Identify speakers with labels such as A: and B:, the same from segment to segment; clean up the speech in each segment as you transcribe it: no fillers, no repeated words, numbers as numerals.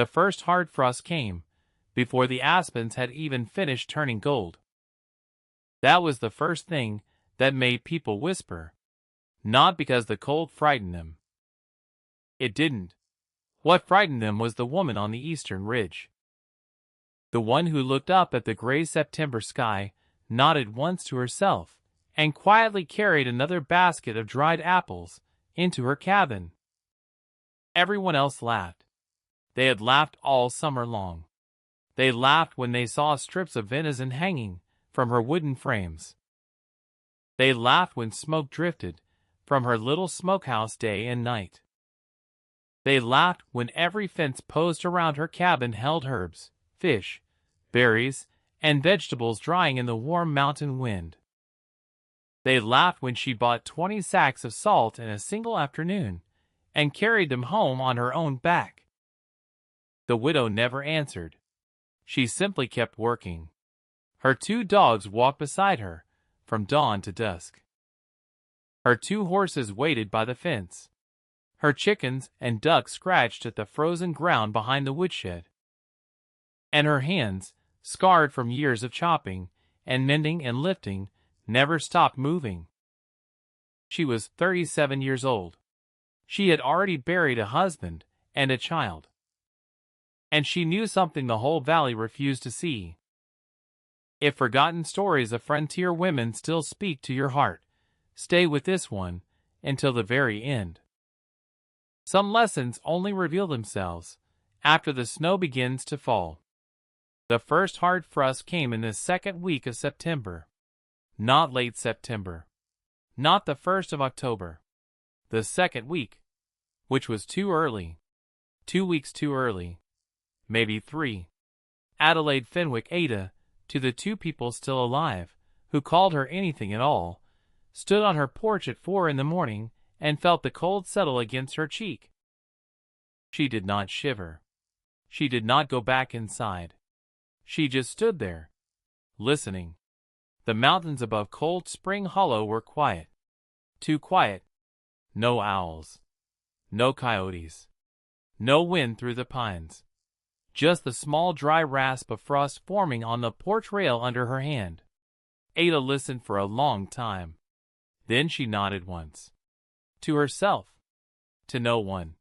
A: The first hard frost came, before the aspens had even finished turning gold. That was the first thing that made people whisper. Not because the cold frightened them. It didn't. What frightened them was the woman on the eastern ridge. The one who looked up at the gray September sky, nodded once to herself, and quietly carried another basket of dried apples into her cabin. Everyone else laughed. They had laughed all summer long. They laughed when they saw strips of venison hanging from her wooden frames. They laughed when smoke drifted from her little smokehouse day and night. They laughed when every fence post around her cabin held herbs, fish, berries, and vegetables drying in the warm mountain wind. They laughed when she bought 20 sacks of salt in a single afternoon and carried them home on her own back. The widow never answered. She simply kept working. Her 2 dogs walked beside her from dawn to dusk. Her 2 horses waited by the fence. Her chickens and ducks scratched at the frozen ground behind the woodshed. And her hands, scarred from years of chopping and mending and lifting, never stopped moving. She was 37 years old. She had already buried a husband and a child. And she knew something the whole valley refused to see. If forgotten stories of frontier women still speak to your heart, stay with this one until the very end. Some lessons only reveal themselves after the snow begins to fall. The first hard frost came in the second week of September. Not late September. Not the 1st of October. The second week, which was too early. 2 weeks too early. Maybe 3. Adelaide Fenwick, Ada, to the 2 people still alive, who called her anything at all, stood on her porch at 4 in the morning and felt the cold settle against her cheek. She did not shiver. She did not go back inside. She just stood there, listening. The mountains above Cold Spring Hollow were quiet. Too quiet. No owls. No coyotes. No wind through the pines. Just the small dry rasp of frost forming on the porch rail under her hand. Ada listened for a long time. Then she nodded once. To herself. To no one.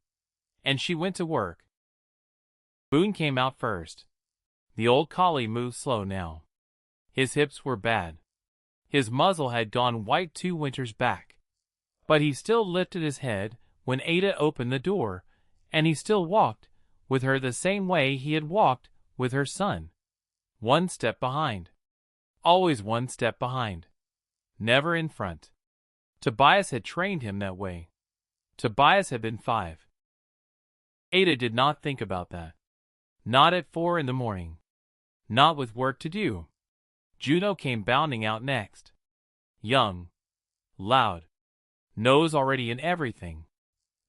A: And she went to work. Boone came out first. The old collie moved slow now. His hips were bad. His muzzle had gone white 2 winters back. But he still lifted his head when Ada opened the door, and he still walked with her the same way he had walked with her son. 1 step behind. Always 1 step behind. Never in front. Tobias had trained him that way. Tobias had been 5. Ada did not think about that. Not at 4 in the morning. Not with work to do. Juno came bounding out next. Young. Loud. Nose already in everything.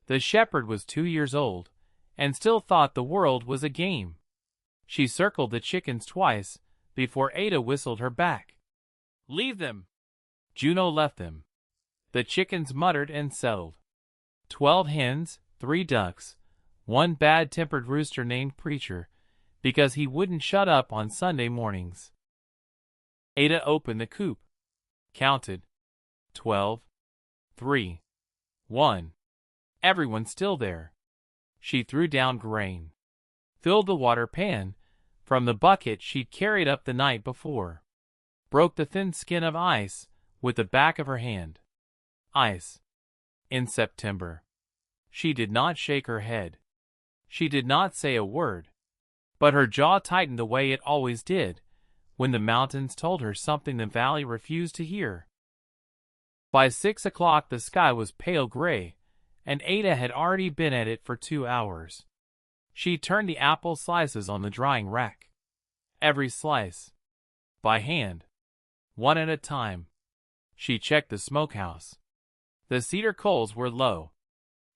A: The shepherd was 2 years old, and still thought the world was a game. She circled the chickens twice before Ada whistled her back. Leave them! Juno left them. The chickens muttered and settled. 12 hens, 3 ducks, 1 bad-tempered rooster named Preacher, because he wouldn't shut up on Sunday mornings. Ada opened the coop. Counted. 12. 3. 1. Everyone still there. She threw down grain. Filled the water pan from the bucket she'd carried up the night before. Broke the thin skin of ice with the back of her hand. Ice. In September. She did not shake her head. She did not say a word. But her jaw tightened the way it always did when the mountains told her something the valley refused to hear. By 6 o'clock the sky was pale gray, and Ada had already been at it for 2 hours. She turned the apple slices on the drying rack. Every slice. By hand. 1 at a time. She checked the smokehouse. The cedar coals were low.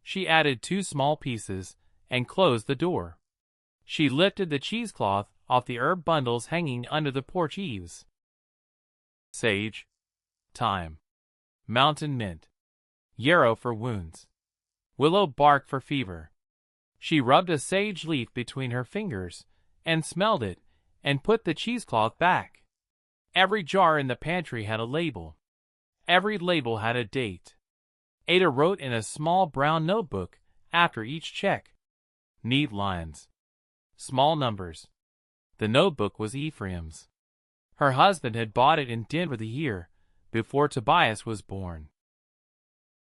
A: She added 2 small pieces and closed the door. She lifted the cheesecloth off the herb bundles hanging under the porch eaves. Sage. Thyme. Mountain mint. Yarrow for wounds. Willow bark for fever. She rubbed a sage leaf between her fingers and smelled it and put the cheesecloth back. Every jar in the pantry had a label. Every label had a date. Ada wrote in a small brown notebook after each check. Neat lines. Small numbers. The notebook was Ephraim's. Her husband had bought it in Denver the year before Tobias was born.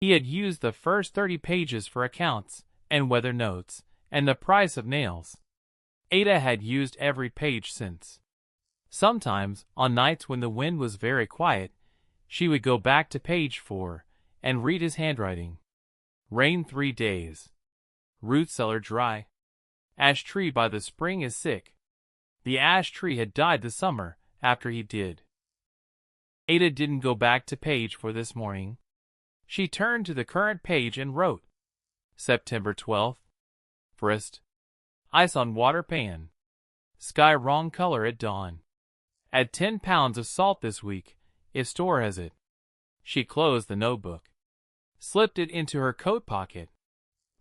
A: He had used the first 30 pages for accounts and weather notes and the price of nails. Ada had used every page since. Sometimes, on nights when the wind was very quiet, she would go back to page 4 and read his handwriting. Rain 3 days. Root cellar dry. Ash tree by the spring is sick. The ash tree had died the summer after he did. Ada didn't go back to page 4 this morning. She turned to the current page and wrote, September 12th. First. Ice on water pan. Sky wrong color at dawn. Add 10 pounds of salt this week, if store has it. She closed the notebook. Slipped it into her coat pocket.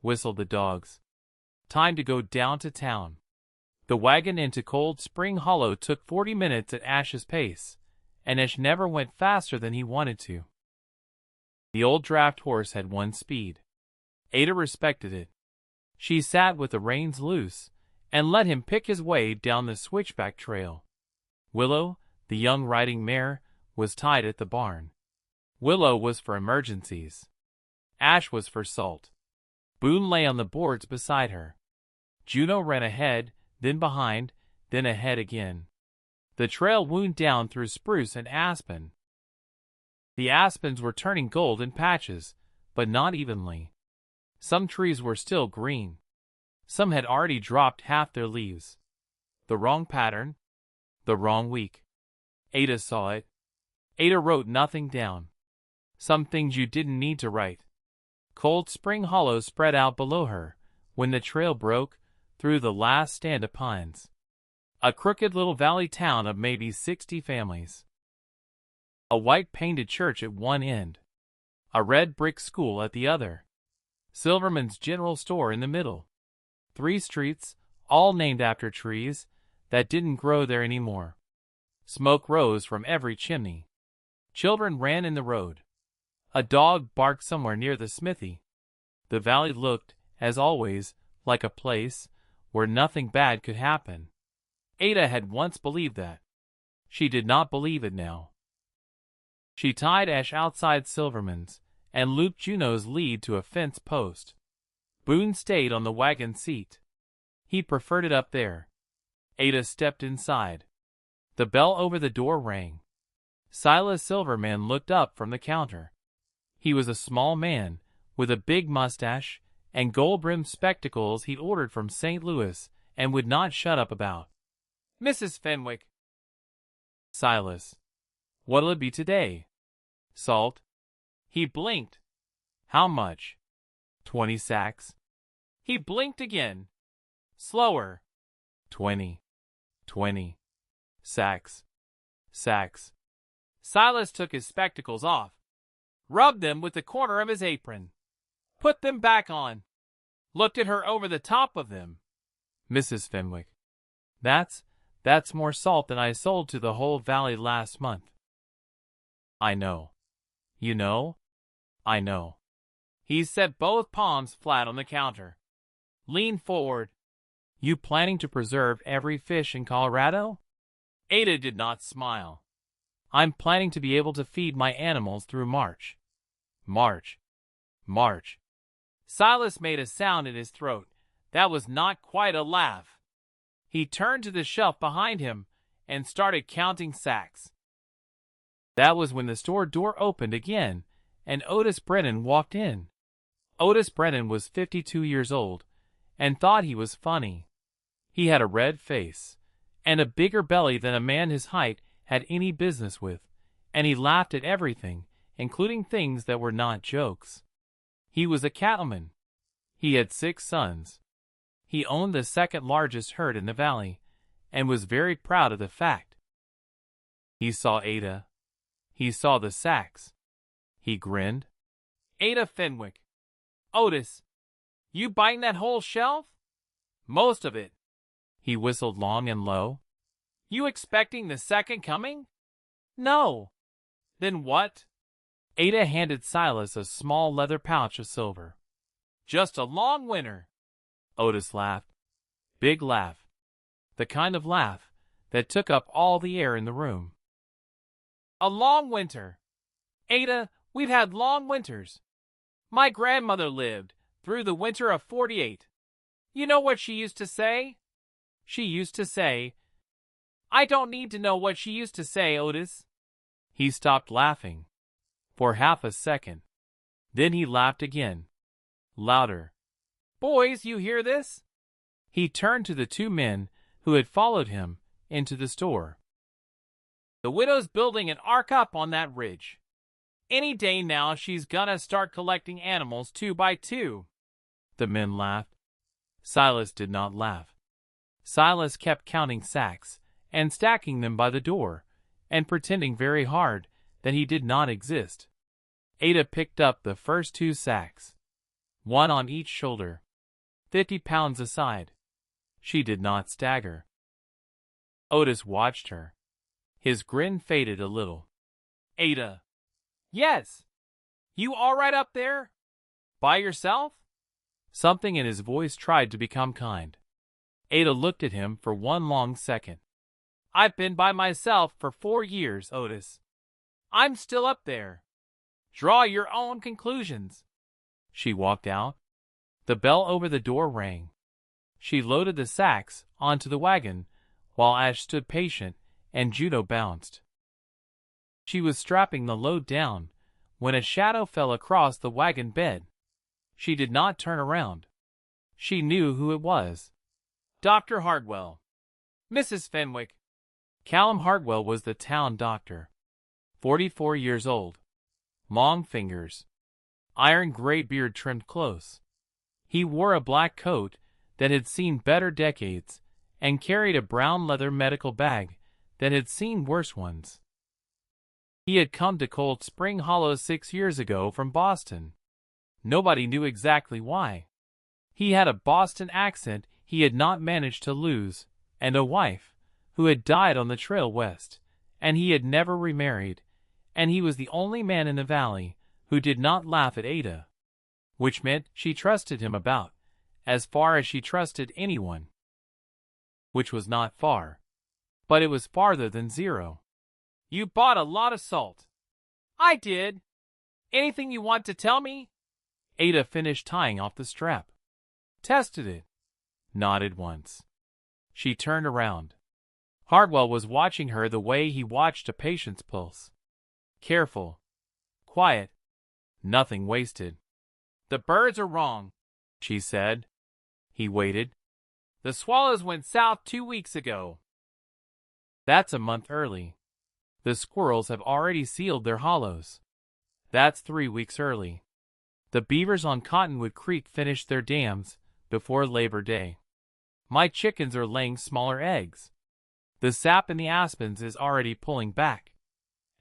A: Whistled the dogs. Time to go down to town. The wagon into Cold Spring Hollow took 40 minutes at Ash's pace, and Ash never went faster than he wanted to. The old draft horse had one speed. Ada respected it. She sat with the reins loose and let him pick his way down the switchback trail. Willow, the young riding mare, was tied at the barn. Willow was for emergencies. Ash was for salt. Boone lay on the boards beside her. Juno ran ahead, then behind, then ahead again. The trail wound down through spruce and aspen. The aspens were turning gold in patches, but not evenly. Some trees were still green. Some had already dropped half their leaves. The wrong pattern. The wrong week. Ada saw it. Ada wrote nothing down. Some things you didn't need to write. Cold Spring Hollow spread out below her when the trail broke through the last stand of pines. A crooked little valley town of maybe 60 families. A white-painted church at one end. A red brick school at the other. Silverman's General Store in the middle. 3 streets, all named after trees that didn't grow there anymore. Smoke rose from every chimney. Children ran in the road. A dog barked somewhere near the smithy. The valley looked, as always, like a place where nothing bad could happen. Ada had once believed that. She did not believe it now. She tied Ash outside Silverman's and looped Juno's lead to a fence post. Boone stayed on the wagon seat. He preferred it up there. Ada stepped inside. The bell over the door rang. Silas Silverman looked up from the counter. He was a small man with a big mustache and gold-rimmed spectacles he'd ordered from St. Louis and would not shut up about. Mrs. Fenwick. Silas. What'll it be today? Salt. He blinked. How much? 20 sacks. He blinked again. Slower. 20 sacks. Silas took his spectacles off, rubbed them with the corner of his apron, put them back on, looked at her over the top of them. Mrs. Fenwick. That's more salt than I sold to the whole valley last month. I know. You know? I know. He set both palms flat on the counter. Leaned forward. You planning to preserve every fish in Colorado? Ada did not smile. I'm planning to be able to feed my animals through March. March. Silas made a sound in his throat that was not quite a laugh. He turned to the shelf behind him and started counting sacks. That was when the store door opened again and Otis Brennan walked in. Otis Brennan was 52 years old and thought he was funny. He had a red face and a bigger belly than a man his height had any business with, and he laughed at everything, including things that were not jokes. He was a cattleman. He had 6 sons. He owned the second largest herd in the valley and was very proud of the fact. He saw Ada. He saw the sacks. He grinned. Ada Fenwick. Otis, you biting that whole shelf? Most of it. He whistled long and low. You expecting the second coming? No. Then what? Ada handed Silas a small leather pouch of silver. Just a long winter. Otis laughed. Big laugh. The kind of laugh that took up all the air in the room. A long winter. Ada, we've had long winters. My grandmother lived through the winter of '48. You know what she used to say? She used to say, I don't need to know what she used to say, Otis. He stopped laughing for half a second. Then he laughed again. Louder. Boys, you hear this? He turned to the two men who had followed him into the store. The widow's building an ark up on that ridge. Any day now she's gonna start collecting animals 2 by 2. The men laughed. Silas did not laugh. Silas kept counting sacks and stacking them by the door and pretending very hard that he did not exist. Ada picked up the first 2 sacks, one on each shoulder, 50 pounds a side. She did not stagger. Otis watched her. His grin faded a little. Ada. Yes. You all right up there? By yourself? Something in his voice tried to become kind. Ada looked at him for one long second. I've been by myself for 4 years, Otis. I'm still up there. Draw your own conclusions. She walked out. The bell over the door rang. She loaded the sacks onto the wagon while Ash stood patient and Judo bounced. She was strapping the load down when a shadow fell across the wagon bed. She did not turn around. She knew who it was. Dr. Hardwell. Mrs. Fenwick. Callum Hardwell was the town doctor. 44 years old. Long fingers. Iron gray beard trimmed close. He wore a black coat that had seen better decades and carried a brown leather medical bag that had seen worse ones. He had come to Cold Spring Hollow 6 years ago from Boston. Nobody knew exactly why. He had a Boston accent he had not managed to lose, and a wife who had died on the trail west, and he had never remarried, and he was the only man in the valley who did not laugh at Ada, which meant she trusted him about as far as she trusted anyone, which was not far, but it was farther than 0. You bought a lot of salt. I did. Anything you want to tell me? Ada finished tying off the strap. Tested it. Nodded once. She turned around. Hardwell was watching her the way he watched a patient's pulse. Careful. Quiet. Nothing wasted. The birds are wrong, she said. He waited. The swallows went south 2 weeks ago. That's a month early. The squirrels have already sealed their hollows. That's 3 weeks early. The beavers on Cottonwood Creek finished their dams before Labor Day. My chickens are laying smaller eggs. The sap in the aspens is already pulling back.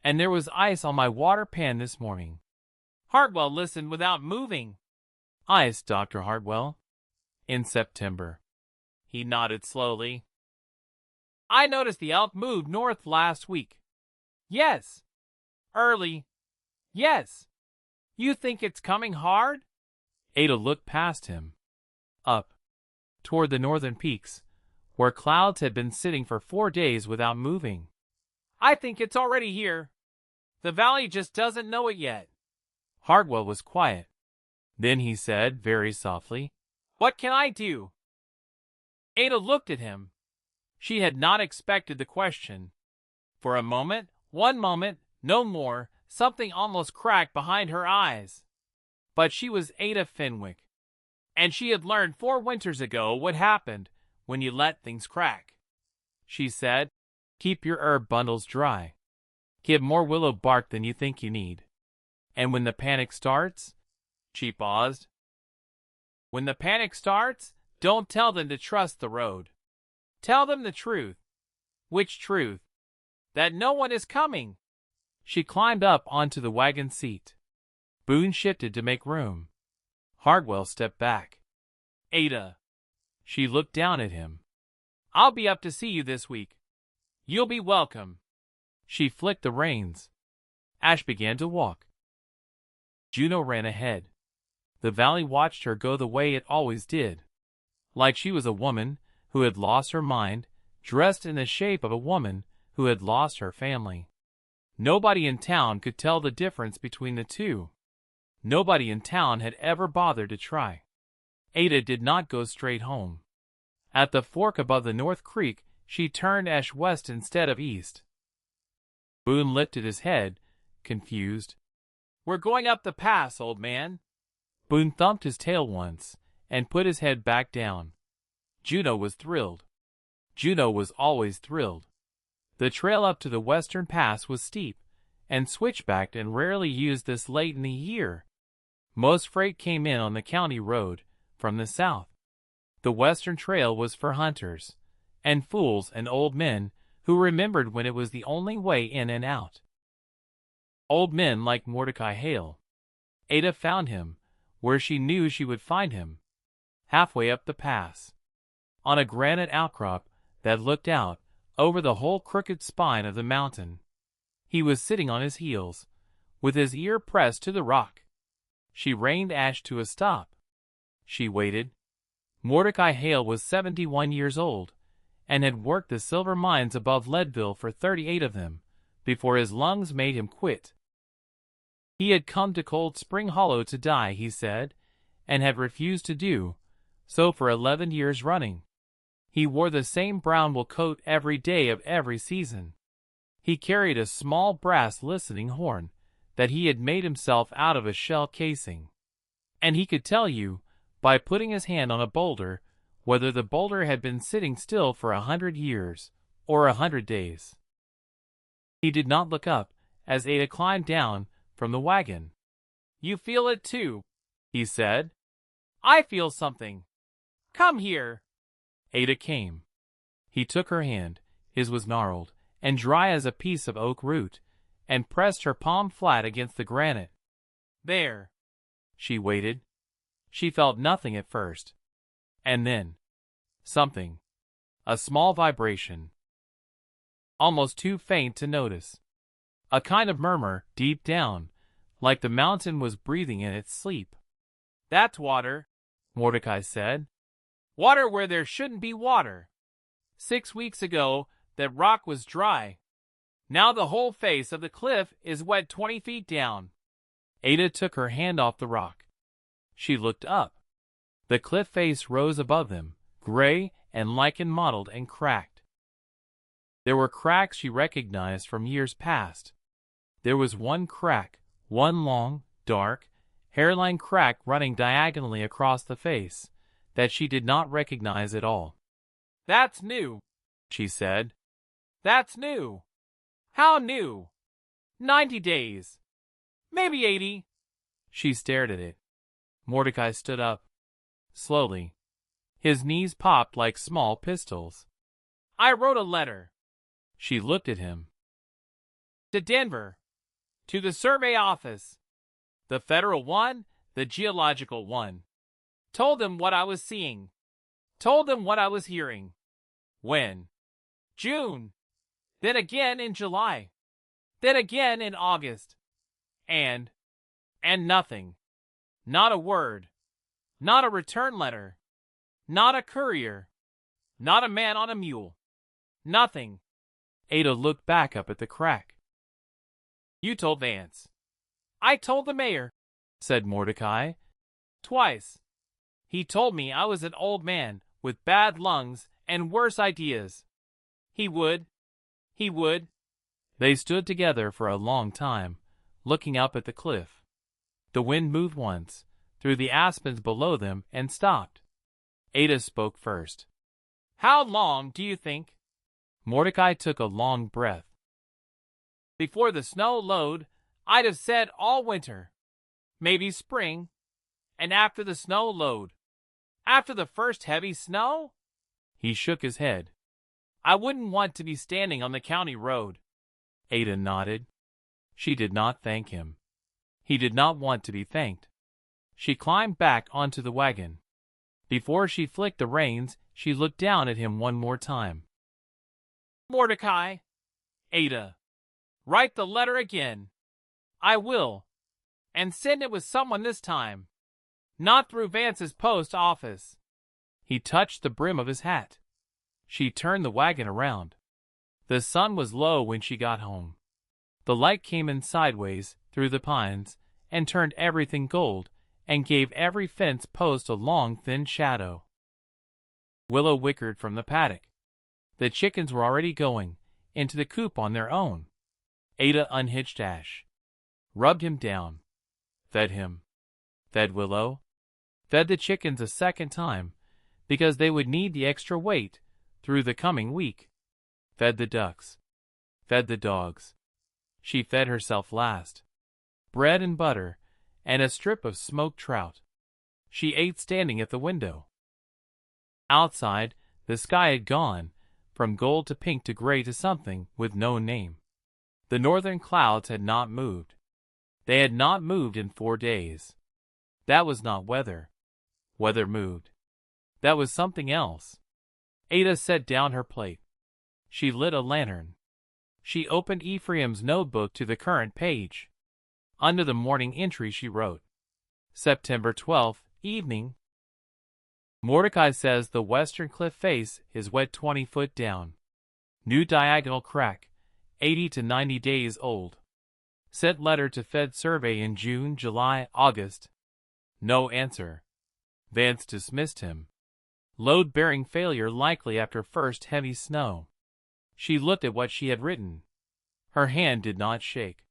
A: And there was ice on my water pan this morning. Hardwell listened without moving. Ice, Dr. Hardwell. In September. He nodded slowly. I noticed the elk moved north last week. Yes. Early. Yes. You think it's coming hard? Ada looked past him. Up. Toward the northern peaks, where clouds had been sitting for 4 days without moving. I think it's already here. The valley just doesn't know it yet. Hardwell was quiet. Then he said, very softly, What can I do? Ada looked at him. She had not expected the question. For a moment, 1 moment, no more, something almost cracked behind her eyes. But she was Ada Fenwick, and she had learned 4 winters ago what happened when you let things crack. She said, Keep your herb bundles dry. Give more willow bark than you think you need. And when the panic starts, she paused. When the panic starts, don't tell them to trust the road. Tell them the truth. Which truth? That no one is coming. She climbed up onto the wagon seat. Boone shifted to make room. Hardwell stepped back. Ada. She looked down at him. "I'll be up to see you this week. You'll be welcome." She flicked the reins. Ash began to walk. Juno ran ahead. The valley watched her go the way it always did. Like she was a woman who had lost her mind, dressed in the shape of a woman who had lost her family. Nobody in town could tell the difference between the two. Nobody in town had ever bothered to try. Ada did not go straight home. At the fork above the North Creek, she turned Ash west instead of east. Boone lifted his head, confused. "We're going up the pass, old man." Boone thumped his tail once, and put his head back down. Juno was thrilled. Juno was always thrilled. The trail up to the western pass was steep, and switchbacked and rarely used this late in the year. Most freight came in on the county road, from the south. The western trail was for hunters, and fools and old men who remembered when it was the only way in and out. Old men like Mordecai Hale. Ada found him, where she knew she would find him, halfway up the pass. On a granite outcrop that looked out over the whole crooked spine of the mountain. He was sitting on his heels, with his ear pressed to the rock. She reined Ash to a stop. She waited. Mordecai Hale was 71 years old, and had worked the silver mines above Leadville for 38 of them, before his lungs made him quit. He had come to Cold Spring Hollow to die, he said, and had refused to do so for 11 years running. He wore the same brown wool coat every day of every season. He carried a small brass listening horn that he had made himself out of a shell casing. And he could tell you, by putting his hand on a boulder, whether the boulder had been sitting still for 100 years or 100 days. He did not look up as Ada climbed down from the wagon. "You feel it too," he said. "I feel something. Come here." Ada came. He took her hand, his was gnarled and dry as a piece of oak root, and pressed her palm flat against the granite. "There." She waited. She felt nothing at first. And then, something. A small vibration. Almost too faint to notice. A kind of murmur deep down, like the mountain was breathing in its sleep. "That's water," Mordecai said. "Water where there shouldn't be water. 6 weeks ago, that rock was dry. Now the whole face of the cliff is wet 20 feet down." Ada took her hand off the rock. She looked up. The cliff face rose above them, gray and lichen-mottled and cracked. There were cracks she recognized from years past. There was one crack, one long, dark, hairline crack running diagonally across the face, that she did not recognize at all. "That's new," she said. "That's new." "How new?" 90 days. Maybe 80. She stared at it. Mordecai stood up. Slowly. His knees popped like small pistols. "I wrote a letter." She looked at him. "To Denver. To the survey office. The federal one, the geological one. Told them what I was seeing. Told them what I was hearing." "When?" "June. Then again in July. Then again in August. And nothing. Not a word. Not a return letter. Not a courier. Not a man on a mule. Nothing." Ada looked back up at the crack. "You told Vance." "I told the mayor," said Mordecai. "Twice. He told me I was an old man with bad lungs and worse ideas. He would. They stood together for a long time, looking up at the cliff. The wind moved once, through the aspens below them, and stopped. Ada spoke first. "How long do you think?" Mordecai took a long breath. "Before the snow load, I'd have said all winter. Maybe spring. And after the snow load. After the first heavy snow?" He shook his head. "I wouldn't want to be standing on the county road." Ada nodded. She did not thank him. He did not want to be thanked. She climbed back onto the wagon. Before she flicked the reins, she looked down at him one more time. Mordecai, Ada, write the letter again. I will. And send it with someone this time. Not through Vance's post office. He touched the brim of his hat. She turned the wagon around. The sun was low when she got home. The light came in sideways through the pines and turned everything gold and gave every fence post a long, thin shadow. Willow whickered from the paddock. The chickens were already going into the coop on their own. Ada unhitched Ash, rubbed him down, fed him, fed Willow, fed the chickens a second time because they would need the extra weight through the coming week, fed the ducks, fed the dogs. She fed herself last. Bread and butter, and a strip of smoked trout. She ate standing at the window. Outside, the sky had gone from gold to pink to gray to something with no name. The northern clouds had not moved. They had not moved in 4 days. That was not weather. Weather moved. That was something else. Ada set down her plate. She lit a lantern. She opened Ephraim's notebook to the current page. Under the morning entry she wrote, September 12th, evening. Mordecai says the western cliff face is wet 20 foot down. New diagonal crack, 80 to 90 days old. Sent letter to Fed survey in June, July, August. No answer. Vance dismissed him. Load-bearing failure likely after first heavy snow. She looked at what she had written. Her hand did not shake.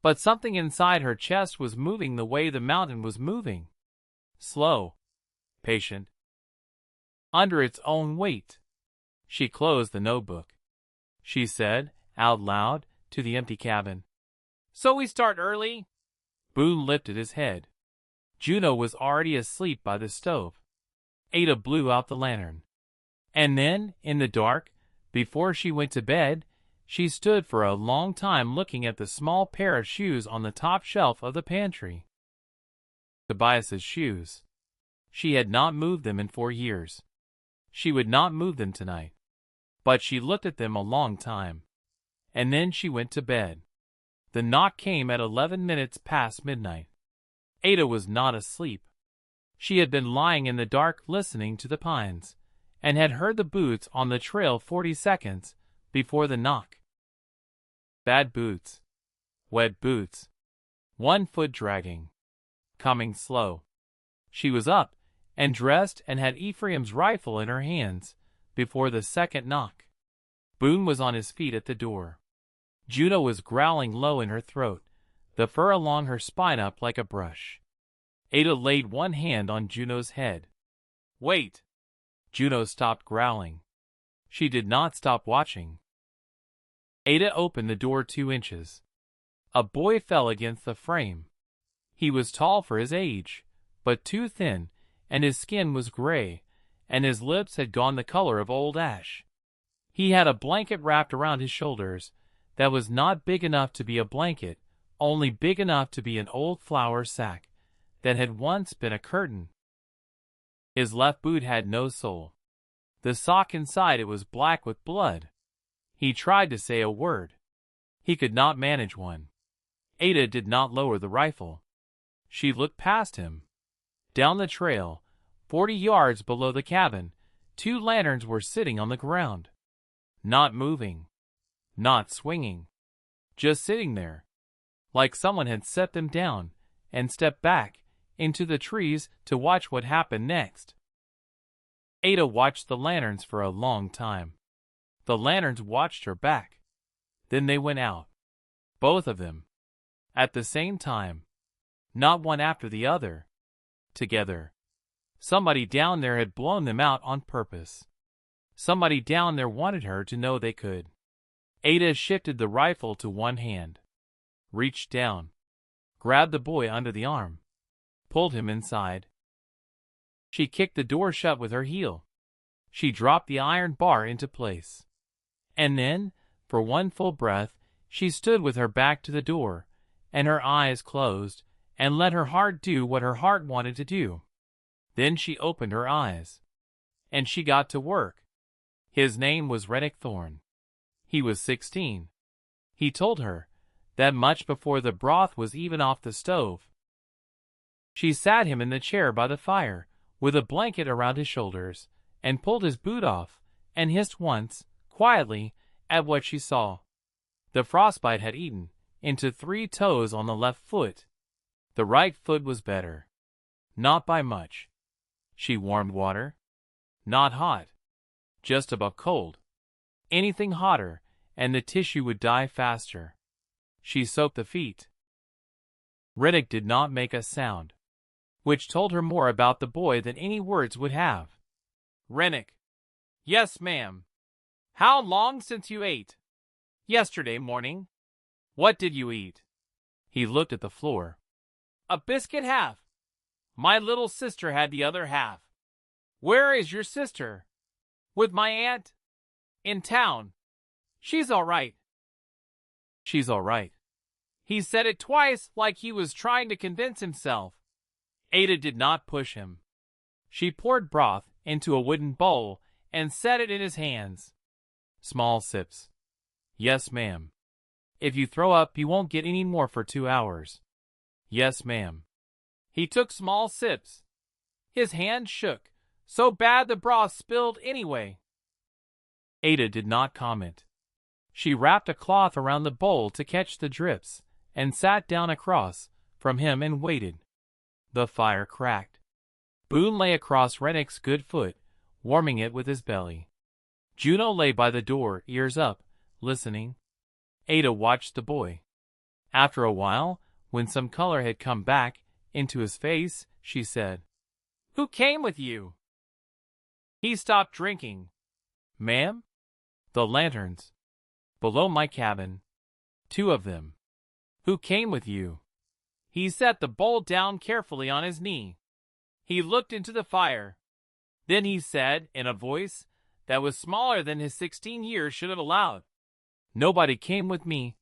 A: But something inside her chest was moving the way the mountain was moving. Slow. Patient. Under its own weight. She closed the notebook. She said, out loud, to the empty cabin. So we start early? Boone lifted his head. Juno was already asleep by the stove. Ada blew out the lantern. And then, in the dark, before she went to bed, she stood for a long time looking at the small pair of shoes on the top shelf of the pantry. Tobias's shoes. She had not moved them in 4 years. She would not move them tonight. But she looked at them a long time. And then she went to bed. The knock came at 11 minutes past midnight. Ada was not asleep. She had been lying in the dark listening to the pines, and had heard the boots on the trail 40 seconds before the knock. Bad boots. Wet boots. 1 foot dragging. Coming slow. She was up and dressed and had Ephraim's rifle in her hands before the second knock. Boone was on his feet at the door. Juno was growling low in her throat, the fur along her spine up like a brush. Ada laid one hand on Juno's head. Wait! Juno stopped growling. She did not stop watching. Ada opened the door 2 inches. A boy fell against the frame. He was tall for his age, but too thin, and his skin was gray, and his lips had gone the color of old ash. He had a blanket wrapped around his shoulders that was not big enough to be a blanket, only big enough to be an old flour sack that had once been a curtain. His left boot had no sole. The sock inside it was black with blood. He tried to say a word. He could not manage one. Ada did not lower the rifle. She looked past him. Down the trail, 40 yards below the cabin, 2 lanterns were sitting on the ground. Not moving. Not swinging. Just sitting there. Like someone had set them down and stepped back into the trees to watch what happened next. Ada watched the lanterns for a long time. The lanterns watched her back. Then they went out. Both of them. At the same time. Not one after the other. Together. Somebody down there had blown them out on purpose. Somebody down there wanted her to know they could. Ada shifted the rifle to one hand. Reached down. Grabbed the boy under the arm. Pulled him inside. She kicked the door shut with her heel. She dropped the iron bar into place. And then, for one full breath, she stood with her back to the door, and her eyes closed, and let her heart do what her heart wanted to do. Then she opened her eyes, and she got to work. His name was Rennick Thorne. He was 16. He told her that much before the broth was even off the stove. She sat him in the chair by the fire, with a blanket around his shoulders, and pulled his boot off, and hissed once, quietly, at what she saw. The frostbite had eaten into 3 toes on the left foot. The right foot was better. Not by much. She warmed water. Not hot. Just above cold. Anything hotter, and the tissue would die faster. She soaked the feet. Rennick did not make a sound, which told her more about the boy than any words would have. Rennick. Yes, ma'am. How long since you ate? Yesterday morning. What did you eat? He looked at the floor. A biscuit half. My little sister had the other half. Where is your sister? With my aunt. In town. She's all right. She's all right. He said it twice like he was trying to convince himself. Ada did not push him. She poured broth into a wooden bowl and set it in his hands. Small sips. Yes, ma'am. If you throw up, you won't get any more for 2 hours. Yes, ma'am. He took small sips. His hand shook, so bad the broth spilled anyway. Ada did not comment. She wrapped a cloth around the bowl to catch the drips, and sat down across from him and waited. The fire cracked. Boone lay across Rennick's good foot, warming it with his belly. Juno lay by the door, ears up, listening. Ada watched the boy. After a while, when some color had come back into his face, she said, Who came with you? He stopped drinking. Ma'am? The lanterns. Below my cabin. 2 of them. Who came with you? He set the bowl down carefully on his knee. He looked into the fire. Then he said, in a voice that was smaller than his 16 years should have allowed, Nobody came with me,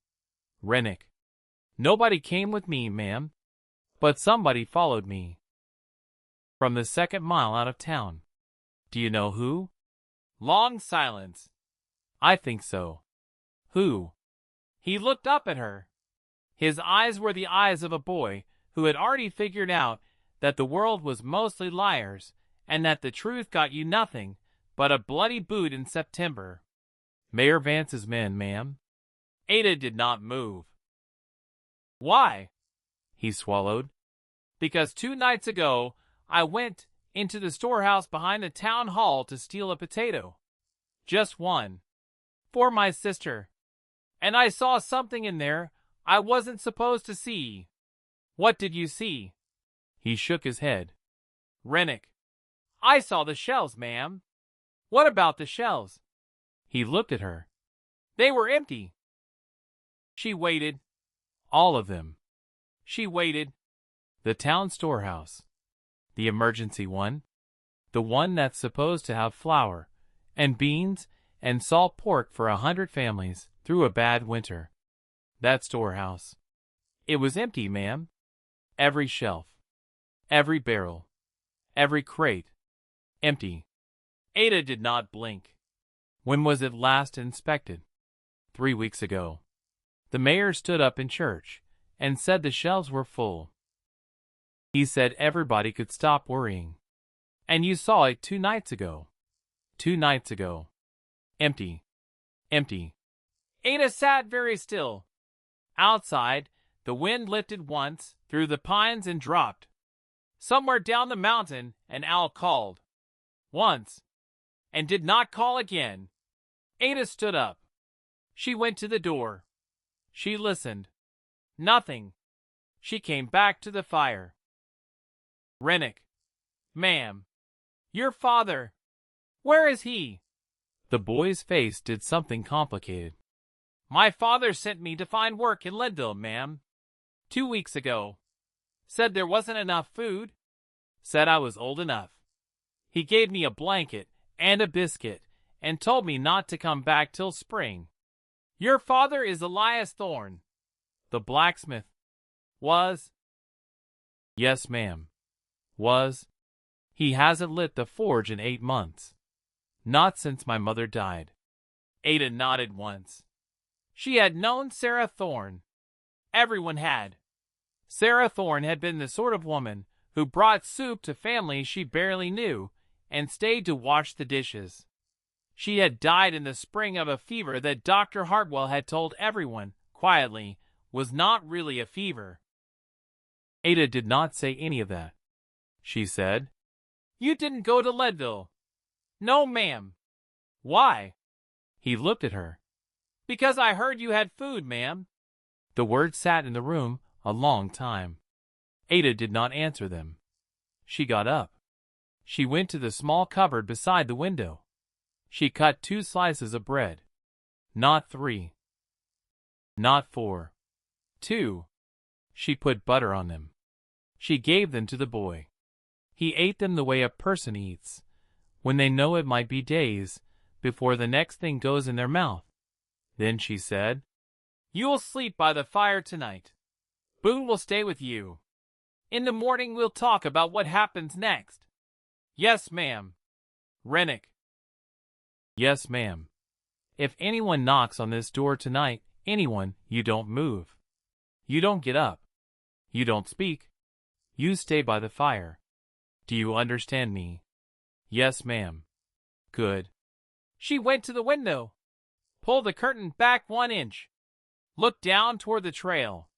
A: Rennick. Nobody came with me, ma'am. But somebody followed me. From the 2nd mile out of town. Do you know who? Long silence. I think so. Who? He looked up at her. His eyes were the eyes of a boy who had already figured out that the world was mostly liars and that the truth got you nothing but a bloody boot in September. Mayor Vance's men, ma'am. Ada did not move. Why? He swallowed. Because 2 nights ago I went into the storehouse behind the town hall to steal a potato. Just one. For my sister. And I saw something in there I wasn't supposed to see. What did you see? He shook his head. Rennick. I saw the shells, ma'am. What about the shells? He looked at her. They were empty. She waited. All of them. She waited. The town storehouse. The emergency one. The one that's supposed to have flour and beans and salt pork for 100 families through a bad winter. That storehouse. It was empty, ma'am. Every shelf. Every barrel. Every crate. Empty. Ada did not blink. When was it last inspected? 3 weeks ago. The mayor stood up in church and said the shelves were full. He said everybody could stop worrying. And you saw it 2 nights ago. 2 nights ago. Empty. Empty. Ada sat very still. Outside, the wind lifted once through the pines and dropped. Somewhere down the mountain, an owl called. Once. And did not call again. Ada stood up. She went to the door. She listened. Nothing. She came back to the fire. Rennick. Ma'am. Your father. Where is he? The boy's face did something complicated. My father sent me to find work in Leadville, ma'am. 2 weeks ago. Said there wasn't enough food. Said I was old enough. He gave me a blanket and a biscuit and told me not to come back till spring. Your father is Elias Thorne. The blacksmith. Was. Yes, ma'am. Was. He hasn't lit the forge in 8 months. Not since my mother died. Ada nodded once. She had known Sarah Thorne. Everyone had. Sarah Thorne had been the sort of woman who brought soup to families she barely knew and stayed to wash the dishes. She had died in the spring of a fever that Dr. Hartwell had told everyone, quietly, was not really a fever. Ada did not say any of that. She said, "You didn't go to Leadville." "No, ma'am." "Why?" He looked at her. "Because I heard you had food, ma'am." The words sat in the room a long time. Ada did not answer them. She got up. She went to the small cupboard beside the window. She cut 2 slices of bread. Not 3. Not 4. 2. She put butter on them. She gave them to the boy. He ate them the way a person eats, when they know it might be days before the next thing goes in their mouth. Then she said, "You will sleep by the fire tonight. Boone will stay with you. In the morning we'll talk about what happens next." "Yes, ma'am." "Rennick." "Yes, ma'am. If anyone knocks on this door tonight, anyone, you don't move. You don't get up. You don't speak. You stay by the fire. Do you understand me?" "Yes, ma'am." "Good." She went to the window, pulled the curtain back 1 inch, looked down toward the trail.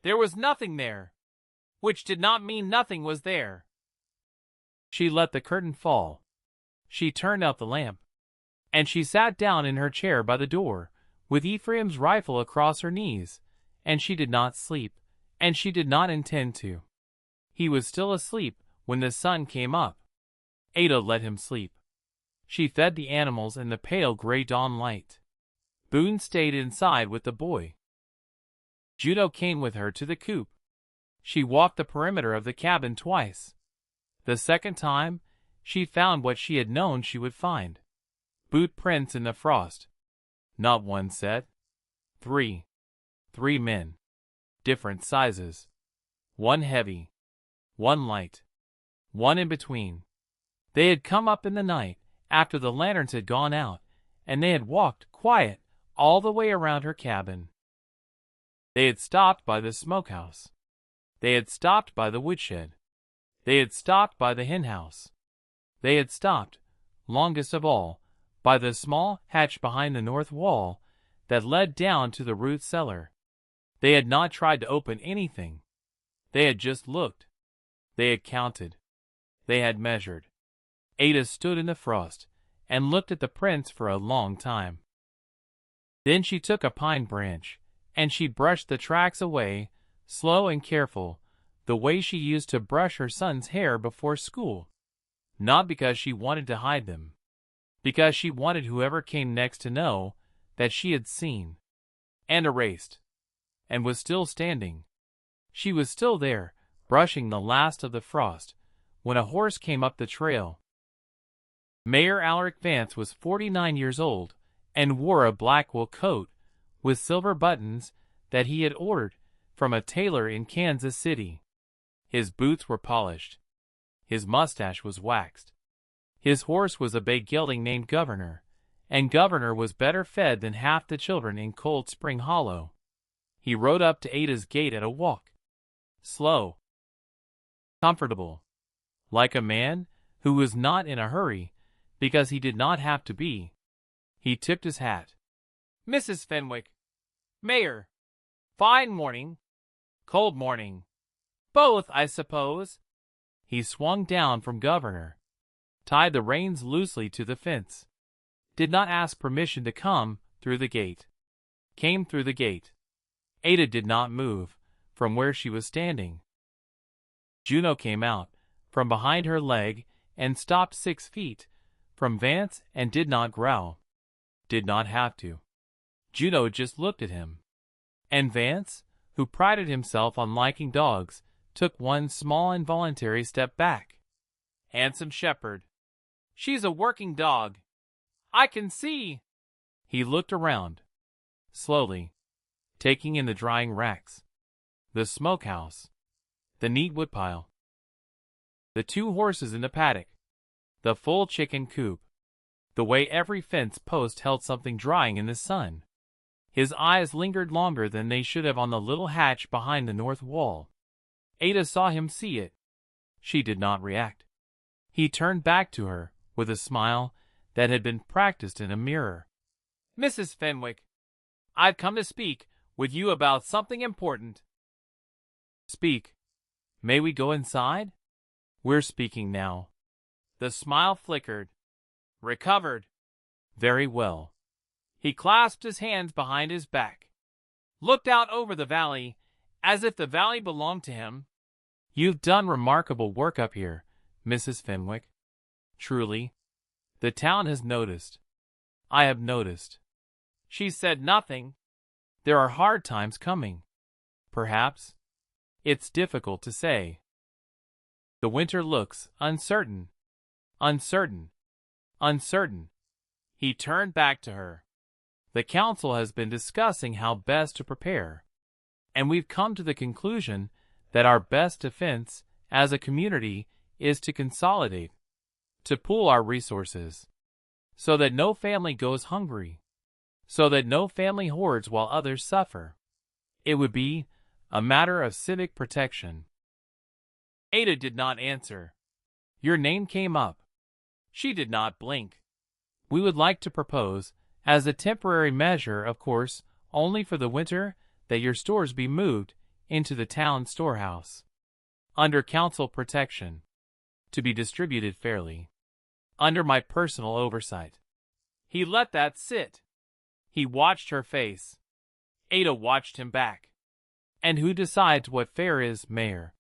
A: There was nothing there, which did not mean nothing was there. She let the curtain fall. She turned out the lamp, and she sat down in her chair by the door, with Ephraim's rifle across her knees, and she did not sleep, and she did not intend to. He was still asleep when the sun came up. Ada let him sleep. She fed the animals in the pale gray dawn light. Boone stayed inside with the boy. Juno came with her to the coop. She walked the perimeter of the cabin twice. The second time, she found what she had known she would find. Boot prints in the frost. Not 1 set. 3. 3 men. Different sizes. 1 heavy. 1 light. 1 in between. They had come up in the night, after the lanterns had gone out, and they had walked quiet all the way around her cabin. They had stopped by the smokehouse. They had stopped by the woodshed. They had stopped by the henhouse. They had stopped, longest of all, by the small hatch behind the north wall that led down to the root cellar. They had not tried to open anything. They had just looked. They had counted. They had measured. Ada stood in the frost and looked at the prints for a long time. Then she took a pine branch, and she brushed the tracks away, slow and careful, the way she used to brush her son's hair before school. Not because she wanted to hide them, because she wanted whoever came next to know that she had seen, and erased, and was still standing. She was still there, brushing the last of the frost, when a horse came up the trail. Mayor Alaric Vance was 49 years old and wore a black wool coat with silver buttons that he had ordered from a tailor in Kansas City. His boots were polished. His mustache was waxed. His horse was a bay gelding named Governor, and Governor was better fed than half the children in Cold Spring Hollow. He rode up to Ada's gate at a walk. Slow. Comfortable. Like a man who was not in a hurry, because he did not have to be. He tipped his hat. "Mrs. Fenwick." "Mayor." "Fine morning." "Cold morning." "Both, I suppose." He swung down from Governor, tied the reins loosely to the fence, did not ask permission to come through the gate. Came through the gate. Ada did not move from where she was standing. Juno came out from behind her leg and stopped 6 feet from Vance and did not growl. Did not have to. Juno just looked at him. And Vance, who prided himself on liking dogs, took 1 small involuntary step back. "Handsome shepherd. She's a working dog. I can see." He looked around, slowly, taking in the drying racks, the smokehouse, the neat woodpile. The 2 horses in the paddock. The full chicken coop. The way every fence post held something drying in the sun. His eyes lingered longer than they should have on the little hatch behind the north wall. Ada saw him see it. She did not react. He turned back to her with a smile that had been practiced in a mirror. "Mrs. Fenwick, I've come to speak with you about something important." "Speak. May we go inside?" "We're speaking now." The smile flickered. "Recovered." "Very well." He clasped his hands behind his back, looked out over the valley as if the valley belonged to him. "You've done remarkable work up here, Mrs. Fenwick. Truly. The town has noticed. I have noticed." She said nothing. "There are hard times coming. Perhaps. It's difficult to say. The winter looks uncertain. Uncertain. Uncertain." He turned back to her. "The council has been discussing how best to prepare, and we've come to the conclusion that our best defense as a community is to consolidate, to pool our resources, so that no family goes hungry, so that no family hoards while others suffer. It would be a matter of civic protection." Ada did not answer. "Your name came up." She did not blink. "We would like to propose, as a temporary measure, of course, only for the winter, that your stores be moved into the town storehouse, under council protection, to be distributed fairly, under my personal oversight." He let that sit. He watched her face. Ada watched him back. "And who decides what fair is, Mayor?"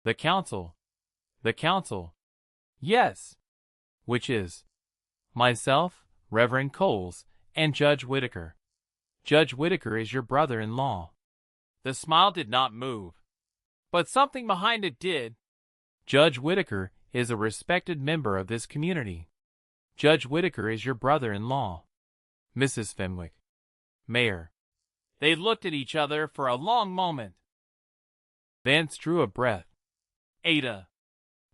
A: "The council." "The council?" "Yes." "Which is?" "Myself, Reverend Coles, and Judge Whittaker." "Judge Whittaker is your brother-in-law." The smile did not move, but something behind it did. "Judge Whittaker is a respected member of this community. Judge Whittaker is your brother-in-law, Mrs. Fenwick." "Mayor." They looked at each other for a long moment. Vance drew a breath. "Ada."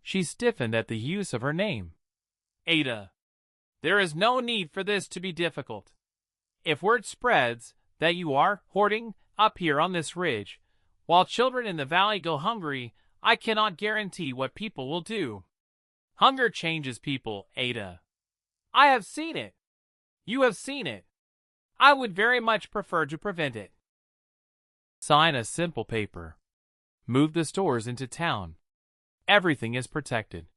A: She stiffened at the use of her name. "Ada, there is no need for this to be difficult. If word spreads that you are hoarding up here on this ridge, while children in the valley go hungry, I cannot guarantee what people will do. Hunger changes people, Ada. I have seen it. You have seen it. I would very much prefer to prevent it." "Sign a simple paper. Move the stores into town. Everything is protected.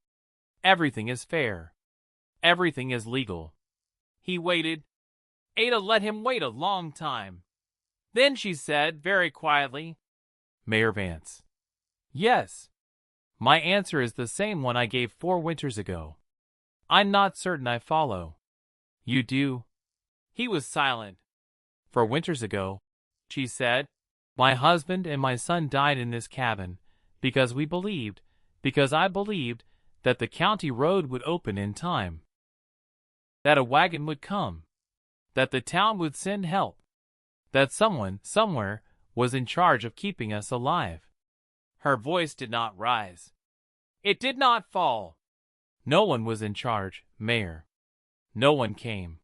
A: Everything is fair. Everything is legal." He waited. Ada let him wait a long time. Then she said very quietly, "Mayor Vance." "Yes." "My answer is the same one I gave 4 winters ago. I'm not certain I follow." "You do?" He was silent. "4 winters ago," she said, "my husband and my son died in this cabin because I believed that the county road would open in time, that a wagon would come, that the town would send help, that someone, somewhere, was in charge of keeping us alive." Her voice did not rise. It did not fall. "No one was in charge, Mayor. No one came."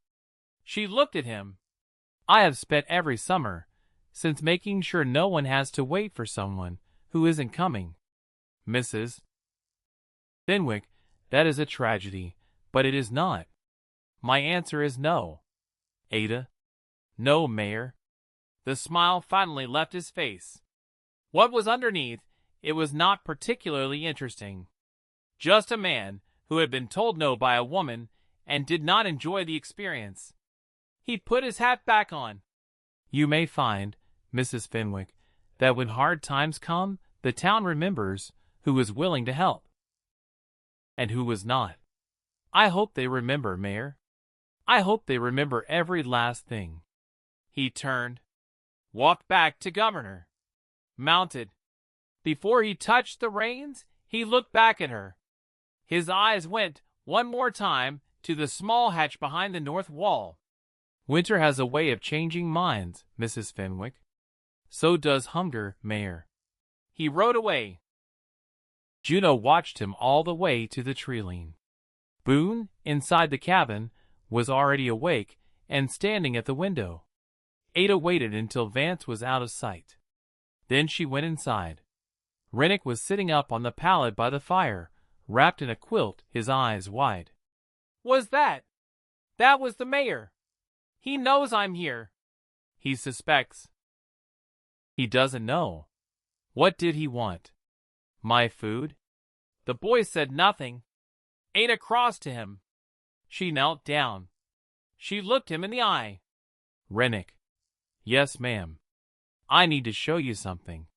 A: She looked at him. "I have spent every summer since making sure no one has to wait for someone who isn't coming. Mrs. Fenwick, that is a tragedy, but it is not. My answer is no." "Ada?" "No, Mayor." The smile finally left his face. What was underneath it was not particularly interesting. Just a man who had been told no by a woman and did not enjoy the experience. He put his hat back on. "You may find, Mrs. Fenwick, that when hard times come, the town remembers who was willing to help and who was not. I hope they remember, Mayor. I hope they remember every last thing." He turned, walked back to Governor, mounted. Before he touched the reins, he looked back at her. His eyes went one more time to the small hatch behind the north wall. "Winter has a way of changing minds, Mrs. Fenwick. So does hunger, Mayor." He rode away. Juno watched him all the way to the treeline. Boone, inside the cabin, was already awake and standing at the window. Ada waited until Vance was out of sight. Then she went inside. Rennick was sitting up on the pallet by the fire, wrapped in a quilt, his eyes wide.
B: "Was that? That was the mayor. He knows I'm here."
A: "He suspects." "He doesn't know. What did he want? My food?"
B: The boy said nothing. Ada crossed to him.
A: She knelt down.
B: She looked him in the eye.
A: "Rennick." "Yes, ma'am. I need to show you something.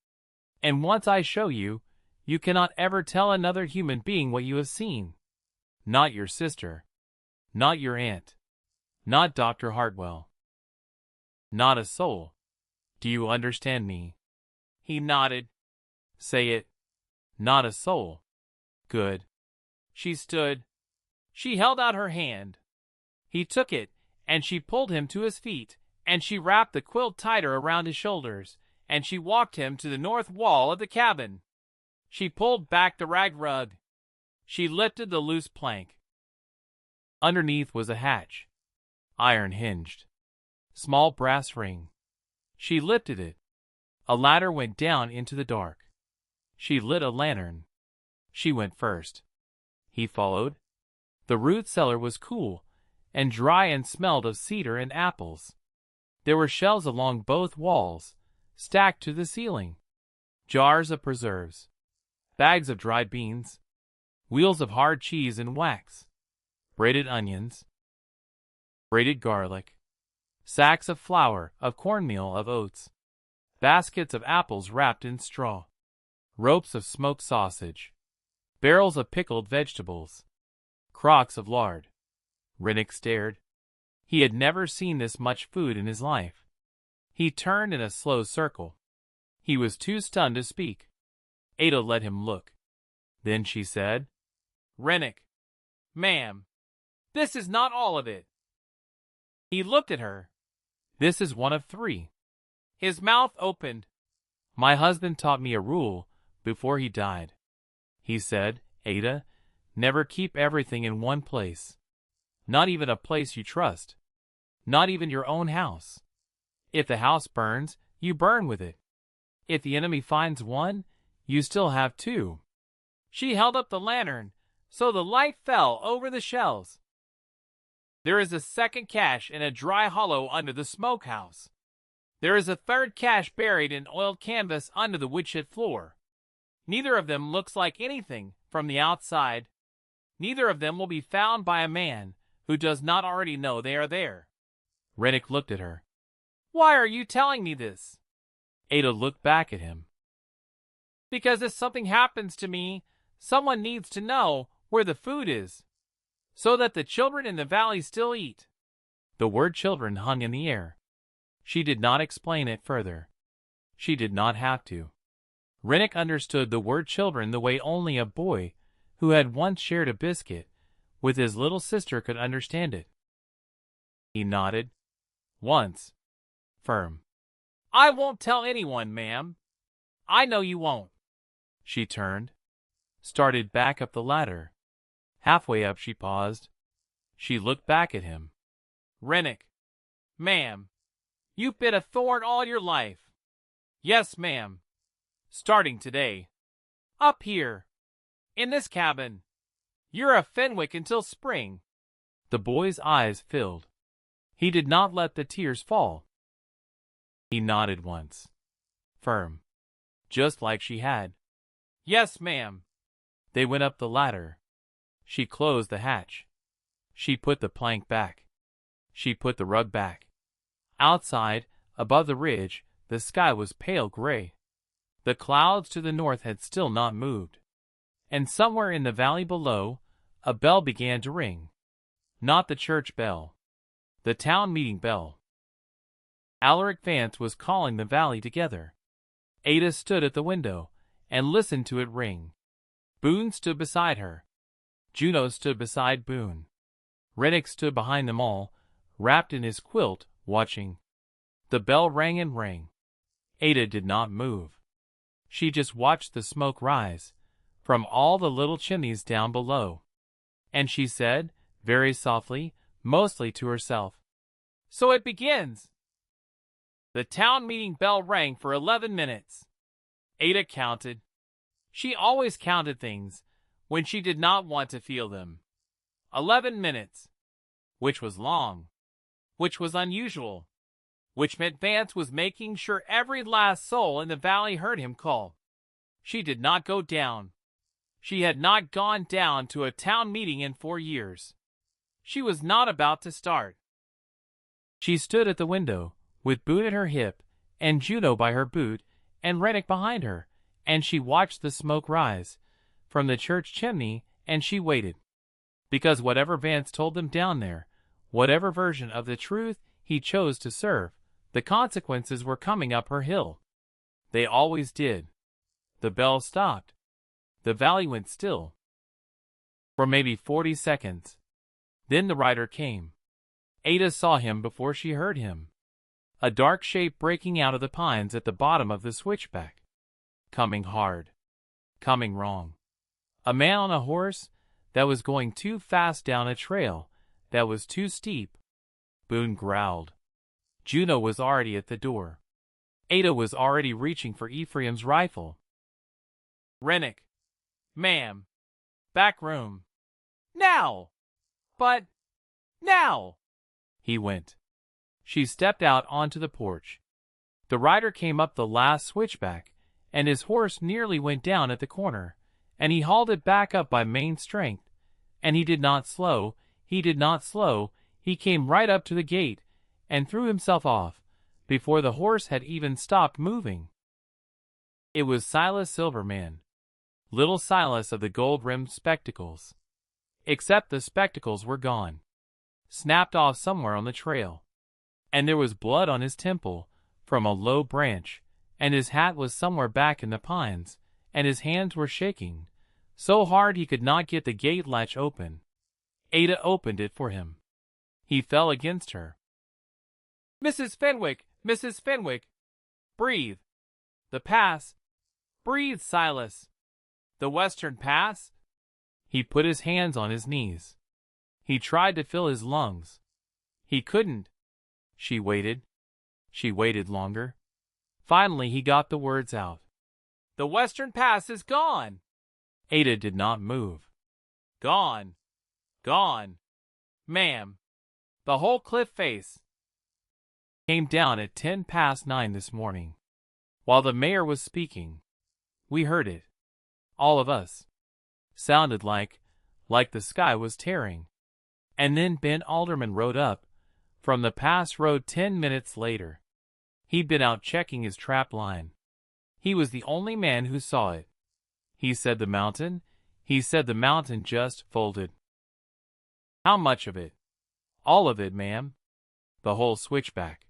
A: And once I show you, you cannot ever tell another human being what you have seen. Not your sister. Not your aunt. Not Dr. Hartwell. Not a soul. Do you understand me?"
B: He nodded.
A: "Say it. Not a soul." "Good."
B: She stood. She held out her hand. He took it, and she pulled him to his feet, and she wrapped the quilt tighter around his shoulders, and she walked him to the north wall of the cabin. She pulled back the rag rug. She lifted the loose plank.
A: Underneath was a hatch, iron hinged, small brass ring. She lifted it. A ladder went down into the dark. She lit a lantern. She went first. He followed. The root cellar was cool and dry and smelled of cedar and apples. There were shelves along both walls, stacked to the ceiling. Jars of preserves, bags of dried beans, wheels of hard cheese and wax, braided onions, braided garlic, sacks of flour, of cornmeal, of oats, baskets of apples wrapped in straw, ropes of smoked sausage, barrels of pickled vegetables, crocks of lard. Rennick stared. He had never seen this much food in his life. He turned in a slow circle. He was too stunned to speak. Ada let him look. Then she said,
B: "Rennick, ma'am, this is not all of it." He looked at her.
A: "This is one of 3.
B: His mouth opened.
A: My husband taught me a rule before he died. He said, Ada, never keep everything in one place. Not even a place you trust. Not even your own house. If the house burns, you burn with it. If the enemy finds one, you still have 2.
B: She held up the lantern, so the light fell over the shelves. "There is a second cache in a dry hollow under the smokehouse. There is a third cache buried in oiled canvas under the woodshed floor. Neither of them looks like anything from the outside. Neither of them will be found by a man who does not already know they are there."
A: Rennick looked at her.
B: "Why are you telling me this?"
A: Ada looked back at him.
B: "Because if something happens to me, someone needs to know where the food is, so that the children in the valley still eat."
A: The word children hung in the air. She did not explain it further. She did not have to. Rennick understood the word children the way only a boy who had once shared a biscuit with his little sister could understand it. He nodded. Once. Firm.
B: "I won't tell anyone, ma'am. I know you won't."
A: She turned. Started back up the ladder. Halfway up she paused. She looked back at him.
B: "Rennick, ma'am, you've been a thorn all your life." "Yes, ma'am. Starting today. Up here. In this cabin. You're a Fenwick until spring."
A: The boy's eyes filled. He did not let the tears fall. He nodded once. Firm. Just like she had.
B: "Yes, ma'am."
A: They went up the ladder. She closed the hatch. She put the plank back. She put the rug back. Outside, above the ridge, the sky was pale gray. The clouds to the north had still not moved. And somewhere in the valley below, a bell began to ring. Not the church bell. The town meeting bell. Alaric Vance was calling the valley together. Ada stood at the window and listened to it ring. Boone stood beside her. Juno stood beside Boone. Rennick stood behind them all, wrapped in his quilt, watching. The bell rang and rang. Ada did not move. She just watched the smoke rise, from all the little chimneys down below. And she said, very softly, mostly to herself,
B: "So it begins." The town meeting bell rang for 11 minutes. Ada counted. She always counted things when she did not want to feel them. 11 minutes, which was long, which was unusual, which meant Vance was making sure every last soul in the valley heard him call. She did not go down. She had not gone down to a town meeting in 4 years. She was not about to start.
A: She stood at the window, with Boot at her hip, and Juno by her boot, and Rennick behind her, and she watched the smoke rise from the church chimney, and she waited. Because whatever Vance told them down there, whatever version of the truth he chose to serve, the consequences were coming up her hill. They always did. The bell stopped. The valley went still. For maybe 40 seconds. Then the rider came. Ada saw him before she heard him. A dark shape breaking out of the pines at the bottom of the switchback. Coming hard. Coming wrong. A man on a horse that was going too fast down a trail that was too steep. Boone growled. Juno was already at the door. Ada was already reaching for Ephraim's rifle.
B: "Rennick. Ma'am. Back room. Now! But, now!"
A: He went. She stepped out onto the porch. The rider came up the last switchback, and his horse nearly went down at the corner, and he hauled it back up by main strength, and he did not slow, he came right up to the gate, and threw himself off, before the horse had even stopped moving. It was Silas Silverman. Little Silas of the gold-rimmed spectacles. Except the spectacles were gone. Snapped off somewhere on the trail. And there was blood on his temple, from a low branch, and his hat was somewhere back in the pines, and his hands were shaking, so hard he could not get the gate latch open. Ada opened it for him. He fell against her.
B: "Mrs. Fenwick, Mrs. Fenwick. Breathe. The pass. Breathe, Silas. The Western Pass."
A: He put his hands on his knees. He tried to fill his lungs. He couldn't. She waited. She waited longer. Finally he got the words out.
B: "The Western Pass is gone."
A: Ada did not move.
B: "Gone. Gone. Ma'am. The whole cliff face."
A: Came down at 9:10 this morning. While the mayor was speaking. We heard it. All of us. Sounded like the sky was tearing. And then Ben Alderman rode up from the pass road 10 minutes later. He'd been out checking his trap line. He was the only man who saw it. He said the mountain just folded. "How much of it?" "All of it, ma'am. The whole switchback.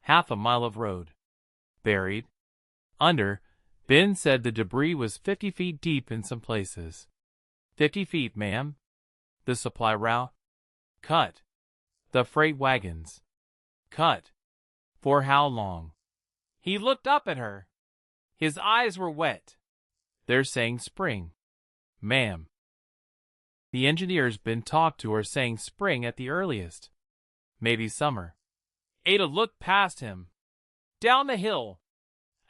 A: Half a mile of road. Buried. Under, Ben said the debris was 50 feet deep in some places." 50 feet, ma'am. The supply route? Cut. The freight wagons? Cut. For how long?
B: He looked up at her. His eyes were wet.
A: "They're saying spring, ma'am. The engineers been talked to are saying spring at the earliest. Maybe summer."
B: Ada looked past him. Down the hill.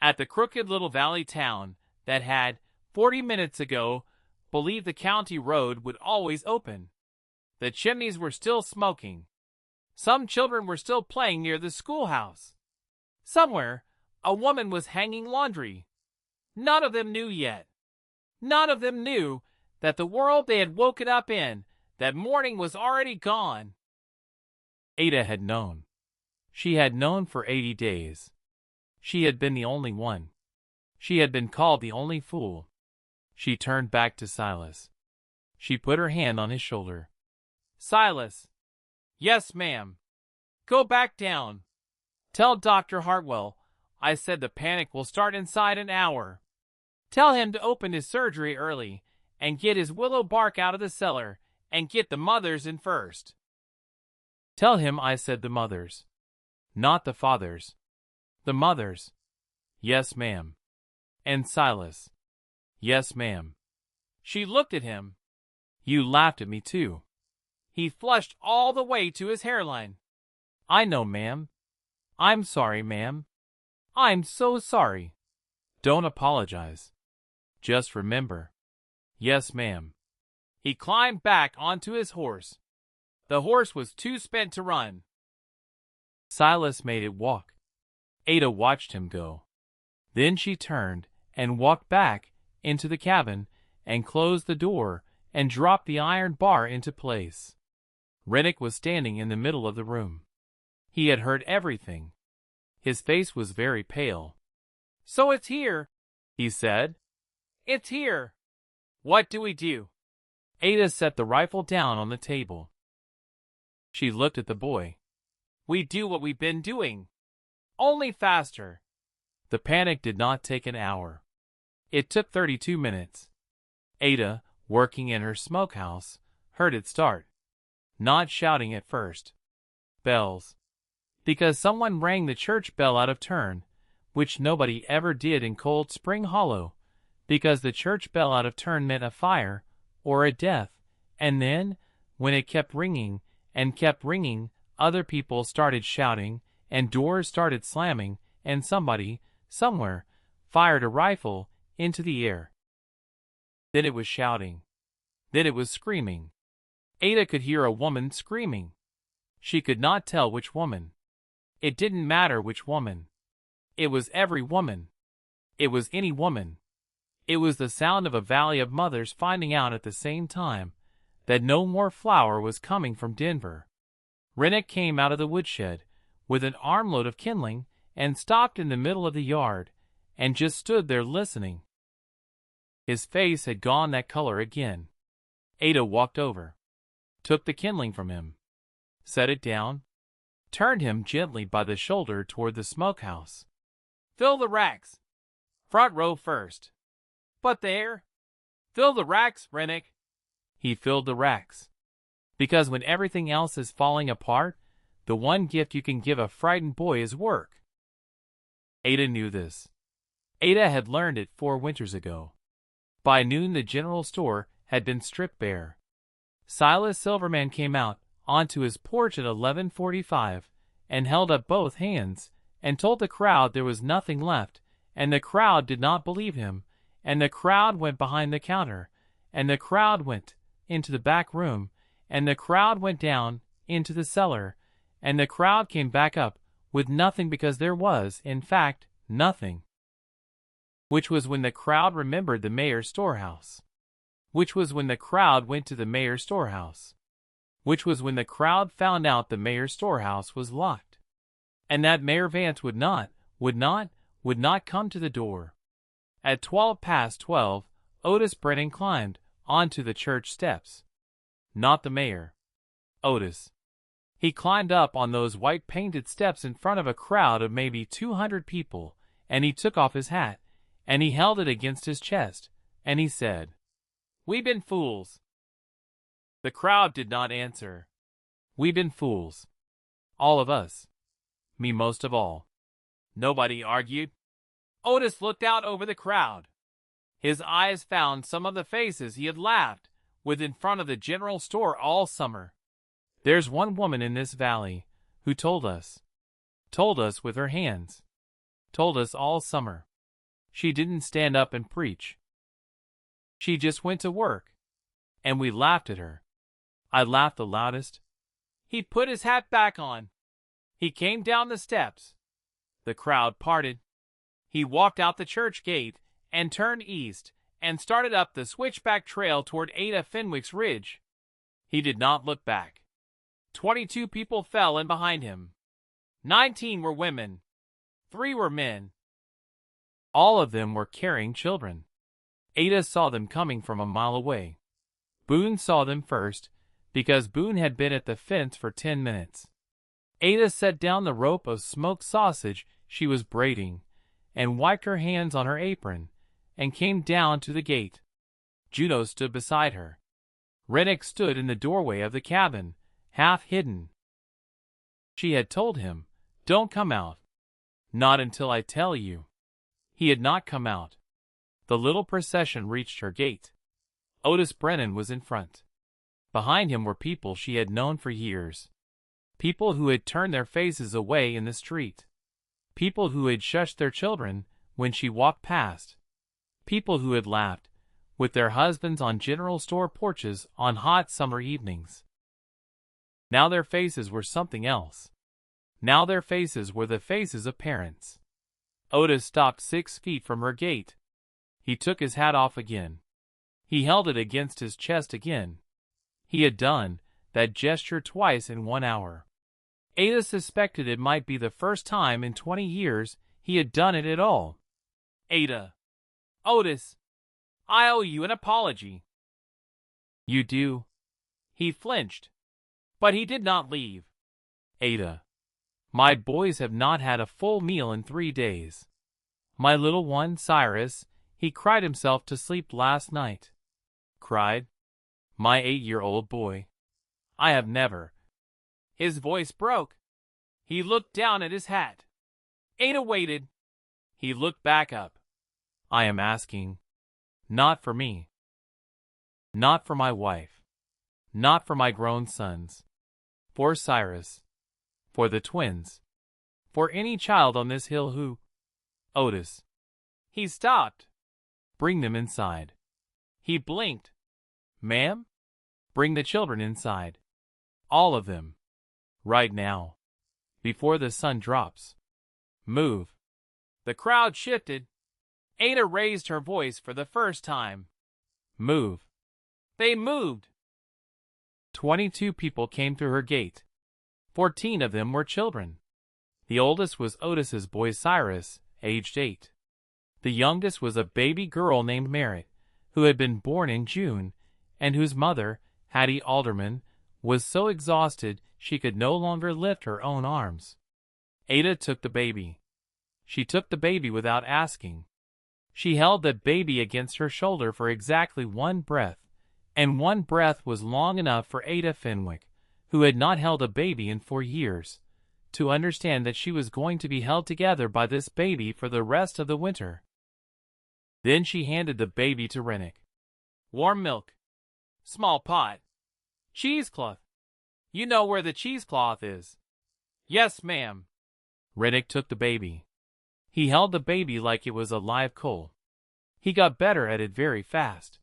B: At the crooked little valley town that had, 40 minutes ago, believed the county road would always open. The chimneys were still smoking. Some children were still playing near the schoolhouse. Somewhere, a woman was hanging laundry. None of them knew yet. None of them knew that the world they had woken up in that morning was already gone.
A: Ada had known. She had known for 80 days. She had been the only one. She had been called the only fool. She turned back to Silas. She put her hand on his shoulder.
B: "Silas." "Yes, ma'am." "Go back down. Tell Dr. Hartwell I said the panic will start inside an hour. Tell him to open his surgery early and get his willow bark out of the cellar and get the mothers in first."
A: "Tell him I said the mothers. Not the fathers. The mothers." "Yes, ma'am." "And Silas." "Yes, ma'am."
B: She looked at him.
A: You laughed at me too.
B: He flushed all the way to his hairline.
A: I know, ma'am. I'm sorry, ma'am. I'm so sorry. Don't apologize. Just remember. Yes, ma'am.
B: He climbed back onto his horse. The horse was too spent to run.
A: Silas made it walk. Ada watched him go. Then she turned and walked back into the cabin and closed the door and dropped the iron bar into place. Rennick was standing in the middle of the room. He had heard everything. His face was very pale.
B: So it's here,
A: he said.
B: It's here. What do we do?
A: Ada set the rifle down on the table. She looked at the boy.
B: We do what we've been doing. Only faster.
A: The panic did not take an hour. It took 32 minutes. Ada, working in her smokehouse, heard it start. Not shouting at first. Bells. Because someone rang the church bell out of turn, which nobody ever did in Cold Spring Hollow, because the church bell out of turn meant a fire or a death, and then, when it kept ringing and kept ringing, other people started shouting, and doors started slamming, and somebody, somewhere, fired a rifle into the air. Then it was shouting. Then it was screaming. Ada could hear a woman screaming. She could not tell which woman. It didn't matter which woman. It was every woman. It was any woman. It was the sound of a valley of mothers finding out at the same time that no more flour was coming from Denver. Rennick came out of the woodshed with an armload of kindling and stopped in the middle of the yard and just stood there listening. His face had gone that color again. Ada walked over, took the kindling from him, set it down, turned him gently by the shoulder toward the smokehouse.
B: Fill the racks. Front row first. But there. Fill the racks, Rennick.
A: He filled the racks. Because when everything else is falling apart, the one gift you can give a frightened boy is work. Ada knew this. Ada had learned it 4 winters ago. By noon the general store had been stripped bare. Silas Silverman came out onto his porch at 11:45 and held up both hands and told the crowd there was nothing left, and the crowd did not believe him, and the crowd went behind the counter, and the crowd went into the back room, and the crowd went down into the cellar, and the crowd came back up with nothing because there was, in fact, nothing. Which was when the crowd remembered the mayor's storehouse. Which was when the crowd went to the mayor's storehouse. Which was when the crowd found out the mayor's storehouse was locked. And that Mayor Vance would not come to the door. At 12:12, Otis Brennan climbed onto the church steps. Not the mayor. Otis. He climbed up on those white-painted steps in front of a crowd of maybe 200 people, and he took off his hat, and he held it against his chest, and he said, "We've been fools." The crowd did not answer. We've been fools. All of us. Me most of all. Nobody argued. Otis looked out over the crowd. His eyes found some of the faces he had laughed with in front of the general store all summer. There's one woman in this valley who told us with her hands, told us all summer. She didn't stand up and preach. She just went to work, and we laughed at her. I laughed the loudest. He put his hat back on. He came down the steps. The crowd parted. He walked out the church gate and turned east and started up the switchback trail toward Ada Fenwick's ridge. He did not look back. 22 people fell in behind him. 19 were women. 3 were men. All of them were carrying children. Ada saw them coming from a mile away. Boone saw them first, because Boone had been at the fence for 10 minutes. Ada set down the rope of smoked sausage she was braiding, and wiped her hands on her apron, and came down to the gate. Juno stood beside her. Rennick stood in the doorway of the cabin, half hidden. She had told him, "Don't come out. Not until I tell you." He had not come out. The little procession reached her gate. Otis Brennan was in front. Behind him were people she had known for years. People who had turned their faces away in the street. People who had shushed their children when she walked past. People who had laughed with their husbands on general store porches on hot summer evenings. Now their faces were something else. Now their faces were the faces of parents. Otis stopped 6 feet from her gate. He took his hat off again. He held it against his chest again. He had done that gesture twice in 1 hour. Ada suspected it might be the first time in 20 years he had done it at all.
B: Ada. Otis. I owe you an apology.
A: You do?
B: He flinched. But he did not leave.
A: Ada. My boys have not had a full meal in 3 days. My little one, Cyrus, he cried himself to sleep last night. Cried? My 8-year-old boy. I have never.
B: His voice broke. He looked down at his hat. Ada waited. He looked back up.
A: I am asking. Not for me. Not for my wife. Not for my grown sons. For Cyrus. For the twins. For any child on this hill who... Otis.
B: He stopped.
A: Bring them inside.
B: He blinked.
A: Ma'am? Bring the children inside. All of them. Right now. Before the sun drops. Move.
B: The crowd shifted. Ada raised her voice for the first time.
A: Move.
B: They moved.
A: 22 people came through her gate. 14 of them were children. The oldest was Otis's boy Cyrus, aged 8. The youngest was a baby girl named Merritt, who had been born in June, and whose mother, Hattie Alderman, was so exhausted she could no longer lift her own arms. Ada took the baby. She took the baby without asking. She held the baby against her shoulder for exactly 1 breath, and 1 breath was long enough for Ada Fenwick, who had not held a baby in 4 years, to understand that she was going to be held together by this baby for the rest of the winter. Then she handed the baby to Rennick.
B: Warm milk. Small pot. Cheesecloth. You know where the cheesecloth is. Yes, ma'am.
A: Rennick took the baby. He held the baby like it was a live coal. He got better at it very fast.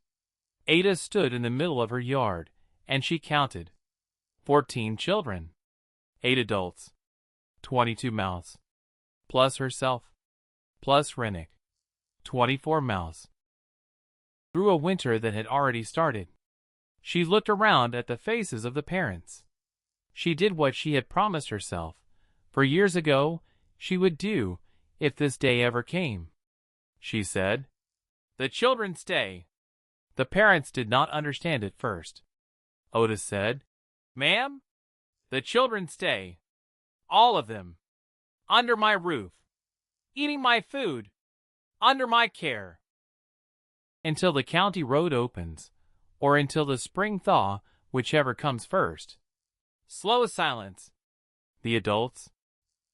A: Ada stood in the middle of her yard, and she counted. 14 children. 8 adults. 22 mouths. Plus herself. Plus Rennick. 24 mouths. Through a winter that had already started. She looked around at the faces of the parents. She did what she had promised herself, for years ago, she would do, if this day ever came. She said,
B: "The children stay."
A: The parents did not understand at first. Otis said,
B: "Ma'am, the children stay. All of them. Under my roof. Eating my food. Under my care.
A: Until the county road opens, or until the spring thaw, whichever comes first."
B: Slow silence.
A: The adults.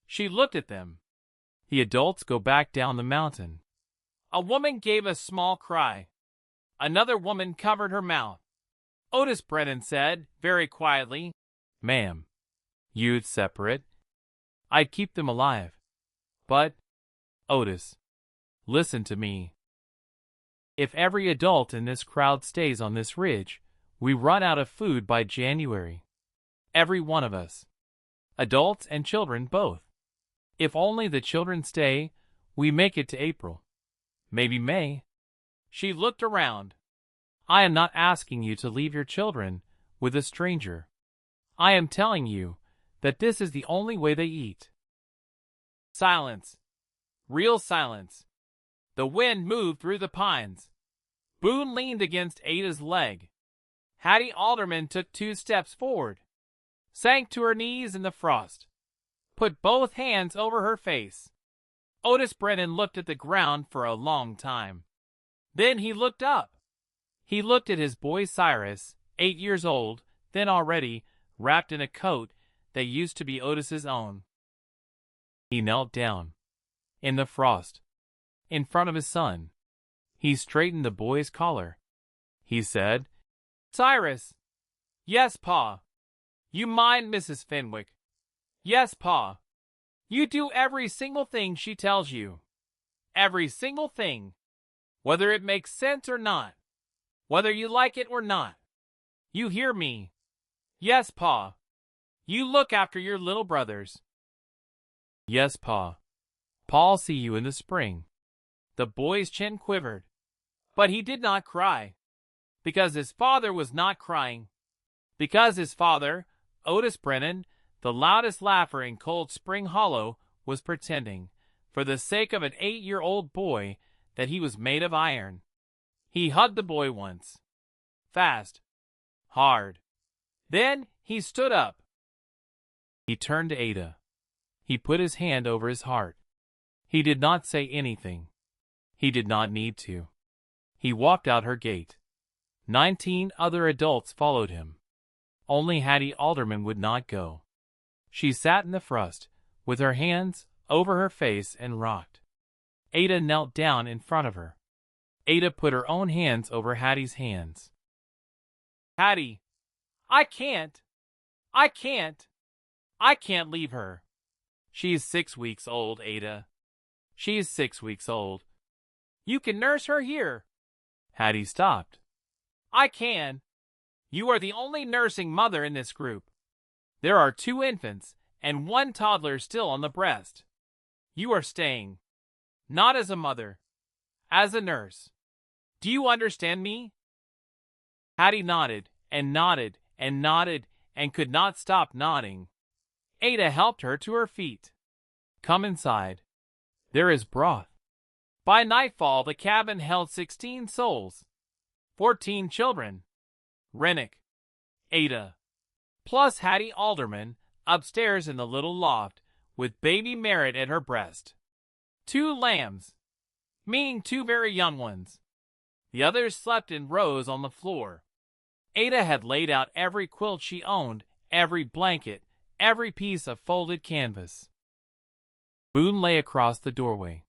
B: She looked at them.
A: The adults go back down the mountain.
B: A woman gave a small cry. Another woman covered her mouth. Otis Brennan said, very quietly,
A: "Ma'am, you'd separate. I'd keep them alive. But, Otis, listen to me. If every adult in this crowd stays on this ridge, we run out of food by January. Every one of us. Adults and children both. If only the children stay, we make it to April. Maybe May."
B: She looked around.
A: "I am not asking you to leave your children with a stranger. I am telling you that this is the only way they eat."
B: Silence. Real silence. The wind moved through the pines. Boone leaned against Ada's leg. Hattie Alderman took 2 steps forward, sank to her knees in the frost, put both hands over her face. Otis Brennan looked at the ground for a long time. Then he looked up. He looked at his boy Cyrus, 8 years old, then already wrapped in a coat that used to be Otis's own.
A: He knelt down, in the frost, in front of his son. He straightened the boy's collar. he said.
B: Cyrus. Yes, Pa. You mind Mrs. Fenwick? Yes, Pa. You do every single thing she tells you. Every single thing. Whether it makes sense or not. Whether you like it or not. You hear me? Yes, Pa. You look after your little brothers.
A: Yes, Pa. Pa'll see you in the spring.
B: The boy's chin quivered. But he did not cry. Because his father was not crying. Because his father, Otis Brennan, the loudest laugher in Cold Spring Hollow, was pretending, for the sake of an 8-year-old boy, that he was made of iron. He hugged the boy once. Fast. Hard. Then he stood up.
A: He turned to Ada. He put his hand over his heart. He did not say anything. He did not need to. He walked out her gate. 19 other adults followed him. Only Hattie Alderman would not go. She sat in the frost, with her hands over her face and rocked. Ada knelt down in front of her. Ada put her own hands over Hattie's hands.
B: Hattie, I can't. I can't. I can't leave her.
A: She's 6 weeks old, Ada. She's 6 weeks old.
B: You can nurse her here.
A: Hattie stopped.
B: I can. You are the only nursing mother in this group. There are 2 infants and 1 toddler still on the breast. You are staying. Not as a mother. As a nurse. Do you understand me? Hattie nodded and nodded and nodded and could not stop nodding. Ada helped her to her feet.
A: Come inside. There is broth.
B: By nightfall the cabin held 16 souls. 14 children. Rennick, Ada, plus Hattie Alderman, upstairs in the little loft, with baby Merritt at her breast. 2 lambs, meaning 2 very young ones. The others slept in rows on the floor. Ada had laid out every quilt she owned, every blanket, every piece of folded canvas.
A: Boone lay across the doorway.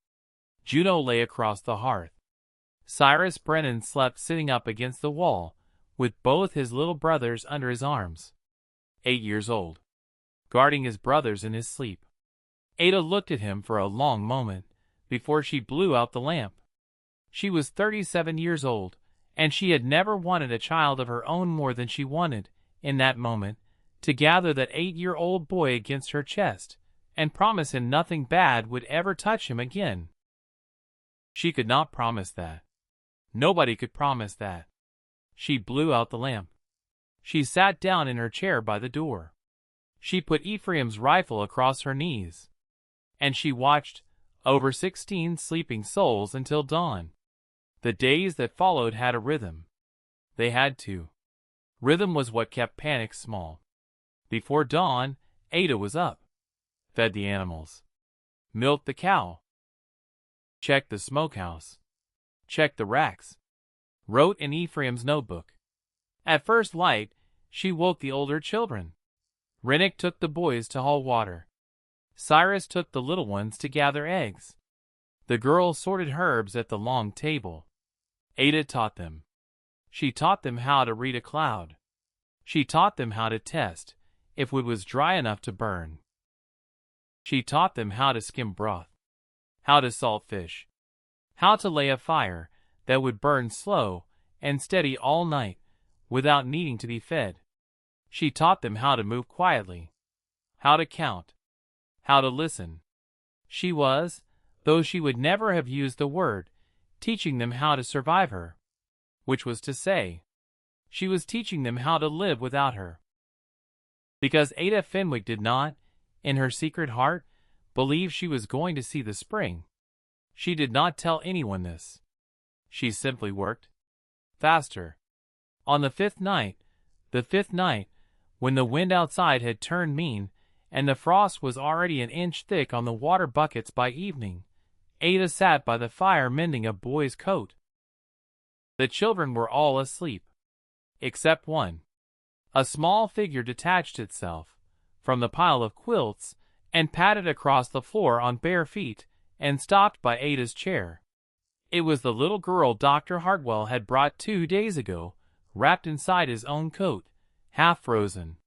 A: Juno lay across the hearth. Cyrus Brennan slept sitting up against the wall, with both his little brothers under his arms. 8 years old. Guarding his brothers in his sleep. Ada looked at him for a long moment, before she blew out the lamp. She was 37 years old, and she had never wanted a child of her own more than she wanted, in that moment, to gather that 8-year-old boy against her chest, and promise him nothing bad would ever touch him again. She could not promise that. Nobody could promise that. She blew out the lamp. She sat down in her chair by the door. She put Ephraim's rifle across her knees. And she watched over 16 sleeping souls until dawn. The days that followed had a rhythm. They had to. Rhythm was what kept panic small. Before dawn, Ada was up. Fed the animals. Milked the cow. Checked the smokehouse. Checked the racks. Wrote in Ephraim's notebook. At first light, she woke the older children. Rennick took the boys to haul water. Cyrus took the little ones to gather eggs. The girls sorted herbs at the long table. Ada taught them. She taught them how to read a cloud. She taught them how to test if wood was dry enough to burn. She taught them how to skim broth, how to salt fish, how to lay a fire that would burn slow and steady all night without needing to be fed. She taught them how to move quietly, how to count, how to listen. She was, though she would never have used the word, teaching them how to survive her, which was to say, she was teaching them how to live without her. Because Ada Fenwick did not, in her secret heart, believe she was going to see the spring, she did not tell anyone this. She simply worked faster. On the 5th night, when the wind outside had turned mean and the frost was already an inch thick on the water buckets by evening, Ada sat by the fire mending a boy's coat. The children were all asleep, except one. A small figure detached itself from the pile of quilts and padded across the floor on bare feet and stopped by Ada's chair. It was the little girl Dr. Hartwell had brought 2 days ago, wrapped inside his own coat, half frozen.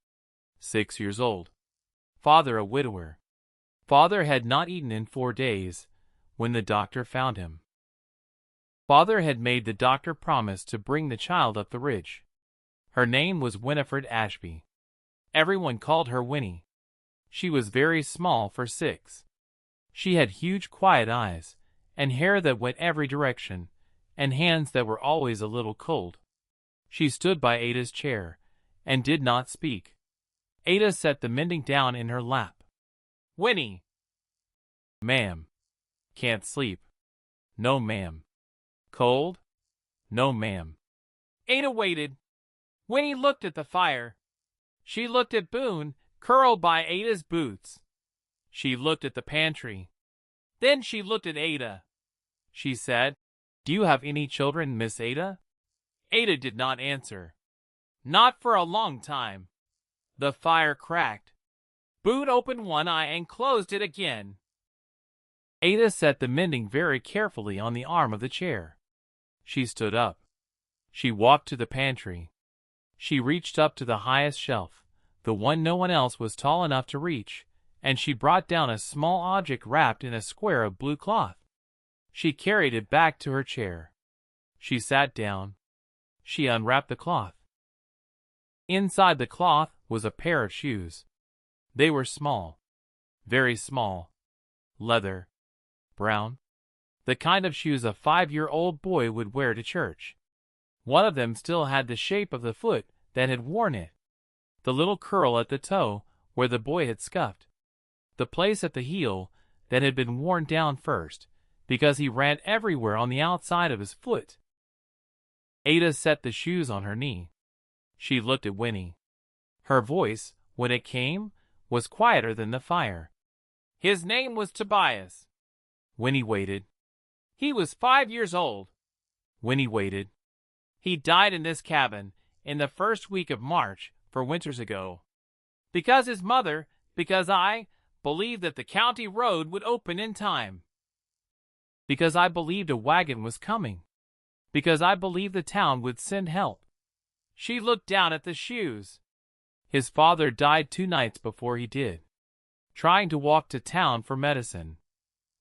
A: 6 years old. Father a widower. Father had not eaten in 4 days, when the doctor found him. Father had made the doctor promise to bring the child up the ridge. Her name was Winifred Ashby. Everyone called her Winnie. She was very small for 6. She had huge quiet eyes, and hair that went every direction, and hands that were always a little cold. She stood by Ada's chair, and did not speak. Ada set the mending down in her lap.
B: Winnie.
A: Ma'am. Can't sleep. No, ma'am. Cold? No, ma'am.
B: Ada waited. Winnie looked at the fire. She looked at Boone, curled by Ada's boots. She looked at the pantry. Then she looked at Ada.
A: She said, "Do you have any children, Miss Ada?"
B: Ada did not answer. Not for a long time. The fire cracked. Boone opened one eye and closed it again.
A: Ada set the mending very carefully on the arm of the chair. She stood up. She walked to the pantry. She reached up to the highest shelf, the one no one else was tall enough to reach, and she brought down a small object wrapped in a square of blue cloth. She carried it back to her chair. She sat down. She unwrapped the cloth. Inside the cloth was a pair of shoes. They were small, very small, leather, brown, the kind of shoes a 5-year-old boy would wear to church. One of them still had the shape of the foot that had worn it, the little curl at the toe where the boy had scuffed, the place at the heel that had been worn down first, because he ran everywhere on the outside of his foot. Ada set the shoes on her knee. She looked at Winnie. Her voice, when it came, was quieter than the fire.
B: His name was Tobias.
A: Winnie waited.
B: He was 5 years old.
A: Winnie waited.
B: He died in this cabin in the first week of March 4 winters ago. Because I believed that the county road would open in time.
A: Because I believed a wagon was coming. Because I believed the town would send help.
B: She looked down at the shoes.
A: His father died 2 nights before he did, trying to walk to town for medicine.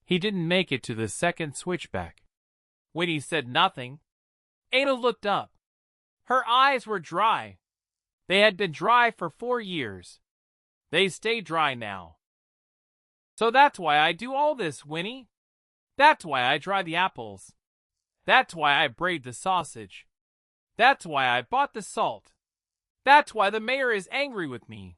A: He didn't make it to the second switchback.
B: Winnie said nothing. Ada looked up. Her eyes were dry. They had been dry for 4 years. They stay dry now. So that's why I do all this, Winnie. That's why I dry the apples. That's why I braid the sausage. That's why I bought the salt. That's why the mayor is angry with me.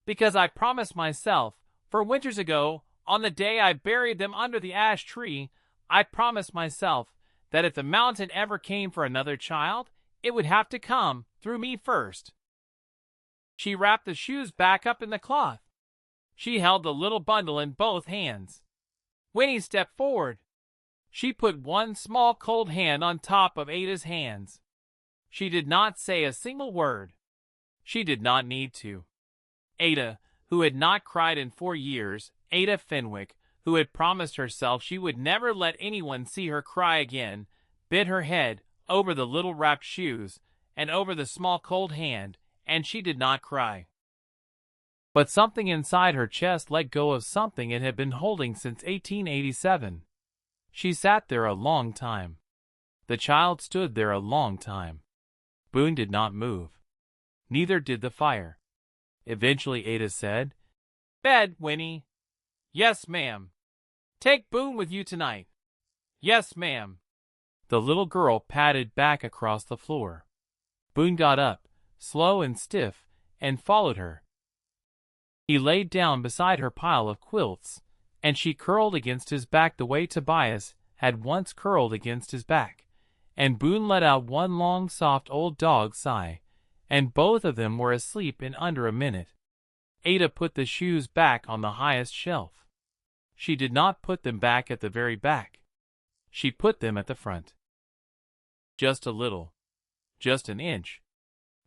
B: Because I promised myself, 4 winters ago, on the day I buried them under the ash tree, I promised myself that if the mountain ever came for another child, it would have to come through me first. She wrapped the shoes back up in the cloth. She held the little bundle in both hands. Winnie stepped forward. She put one small cold hand on top of Ada's hands. She did not say a single word. She did not need to. Ada, who had not cried in 4 years, Ada Fenwick, who had promised herself she would never let anyone see her cry again, bit her head over the little wrapped shoes and over the small cold hand, and she did not cry. But something inside her chest let go of something it had been holding since 1887. She sat there a long time. The child stood there a long time. Boone did not move. Neither did the fire. Eventually Ada said, "Bed, Winnie." "Yes, ma'am." "Take Boone with you tonight." "Yes, ma'am." The little girl padded back across the floor. Boone got up, slow and stiff, and followed her. He laid down beside her pile of quilts, and she curled against his back the way Tobias had once curled against his back, and Boone let out one long soft old dog sigh, and both of them were asleep in under a minute. Ada put the shoes back on the highest shelf. She did not put them back at the very back. She put them at the front. Just a little. Just an inch.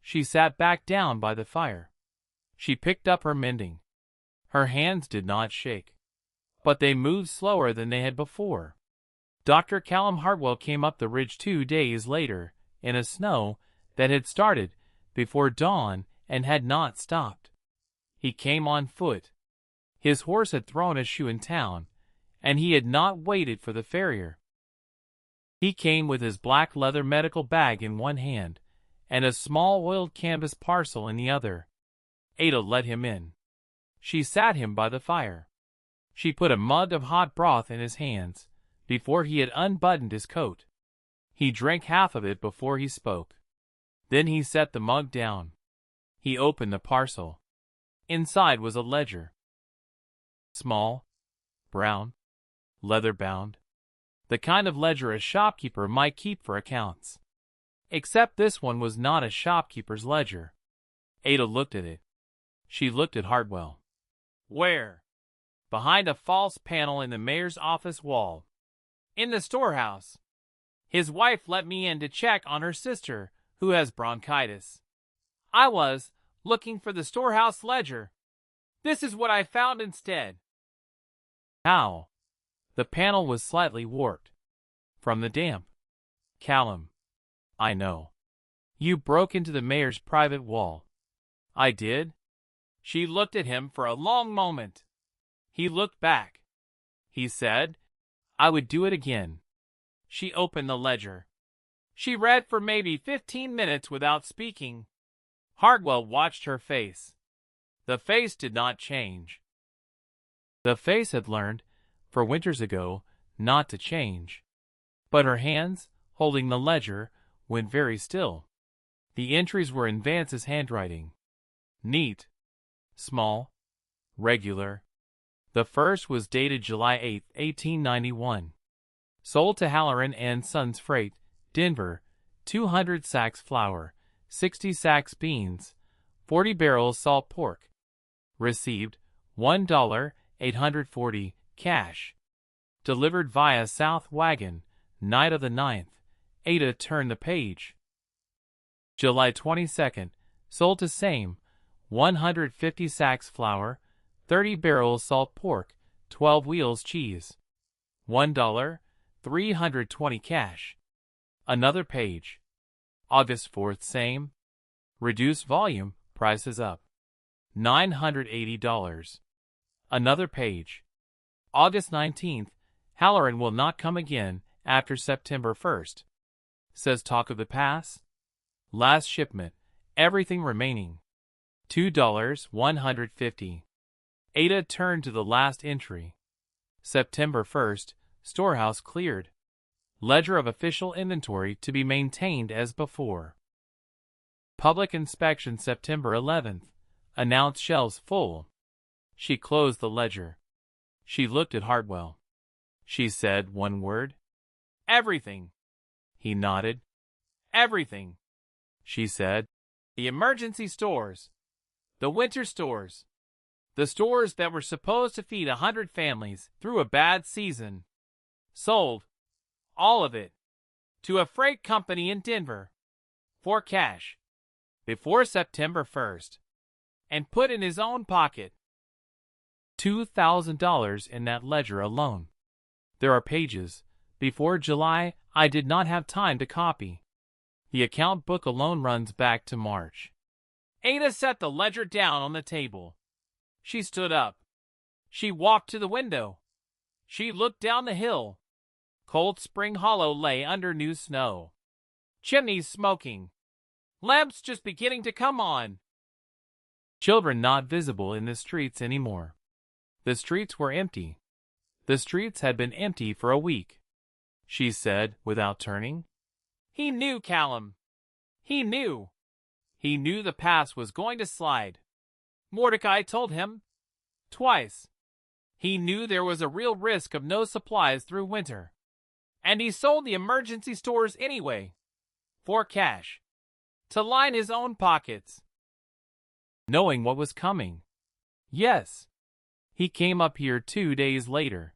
B: She sat back down by the fire. She picked up her mending. Her hands did not shake, but they moved slower than they had before.
A: Dr. Callum Hartwell came up the ridge 2 days later, in a snow that had started before dawn and had not stopped. He came on foot. His horse had thrown a shoe in town, and he had not waited for the farrier. He came with his black leather medical bag in one hand, and a small oiled canvas parcel in the other. Ada let him in. She sat him by the fire. She put a mug of hot broth in his hands, before he had unbuttoned his coat. He drank half of it before he spoke. Then he set the mug down. He opened the parcel. Inside was a ledger. Small, brown, leather-bound. The kind of ledger a shopkeeper might keep for accounts. Except this one was not a shopkeeper's ledger. Ada looked at it. She looked at Hartwell.
B: Where?
A: Behind a false panel in the mayor's office wall.
B: In the storehouse. His wife let me in to check on her sister, who has bronchitis. I was looking for the storehouse ledger. This is what I found instead.
A: How? The panel was slightly warped. From the damp. Callum. I know. You broke into the mayor's private wall.
B: I did. She looked at him for a long moment. He looked back. He said,
A: I would do it again.
B: She opened the ledger. She read for maybe 15 minutes without speaking. Hartwell watched her face. The face did not change.
A: The face had learned, for winters ago, not to change. But her hands, holding the ledger, went very still. The entries were in Vance's handwriting. Neat. Small. Regular. The first was dated July 8, 1891. Sold to Halloran and Sons Freight, Denver, 200 sacks flour, 60 sacks beans, 40 barrels salt pork. Received $1, 840, cash. Delivered via South Wagon, night of the 9th. Ada turned the page. July 22nd, sold to same, 150 sacks flour, 30 barrels salt pork, 12 wheels cheese. $1, 320 cash. Another page. August 4th, same. Reduced volume, prices up. $980. Another page. August 19th, Halloran will not come again after September 1st. Says talk of the pass. Last shipment, everything remaining. $2, 150. Ada turned to the last entry. September 1st, storehouse cleared. Ledger of official inventory to be maintained as before. Public inspection September 11th. Announced shelves full. She closed the ledger. She looked at Hartwell. She said one word.
B: Everything.
A: He nodded.
B: Everything.
A: She said.
B: The emergency stores. The winter stores. The stores that were supposed to feed 100 families through a bad season. Sold. All of it. To a freight company in Denver. For cash. Before September 1st. And put in his own pocket.
A: $2,000 in that ledger alone. There are pages. Before July, I did not have time to copy. The account book alone runs back to March.
B: Ada set the ledger down on the table. She stood up. She walked to the window. She looked down the hill. Cold Spring Hollow lay under new snow. Chimneys smoking. Lamps just beginning to come on.
A: Children not visible in the streets anymore. The streets were empty. The streets had been empty for a week. She said, without turning.
B: He knew, Callum. He knew. He knew the pass was going to slide. Mordecai told him. Twice. He knew there was a real risk of no supplies through winter. And he sold the emergency stores anyway. For cash. To line his own pockets.
A: Knowing what was coming. Yes. He came up here 2 days later.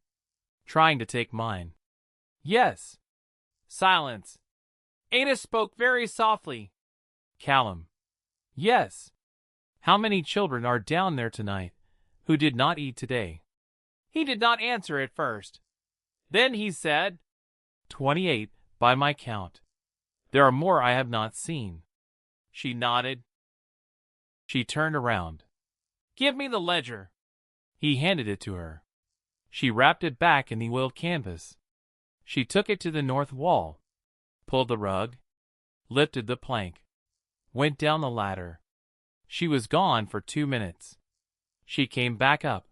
A: Trying to take mine. Yes.
B: Silence. Ada spoke very softly.
A: Callum. Yes. How many children are down there tonight who did not eat today?
B: He did not answer at first. Then he said,
A: 28, by my count. There are more I have not seen.
B: She nodded.
A: She turned around.
B: Give me the ledger.
A: He handed it to her. She wrapped it back in the oiled canvas. She took it to the north wall, pulled the rug, lifted the plank, went down the ladder. She was gone for 2 minutes. She came back up,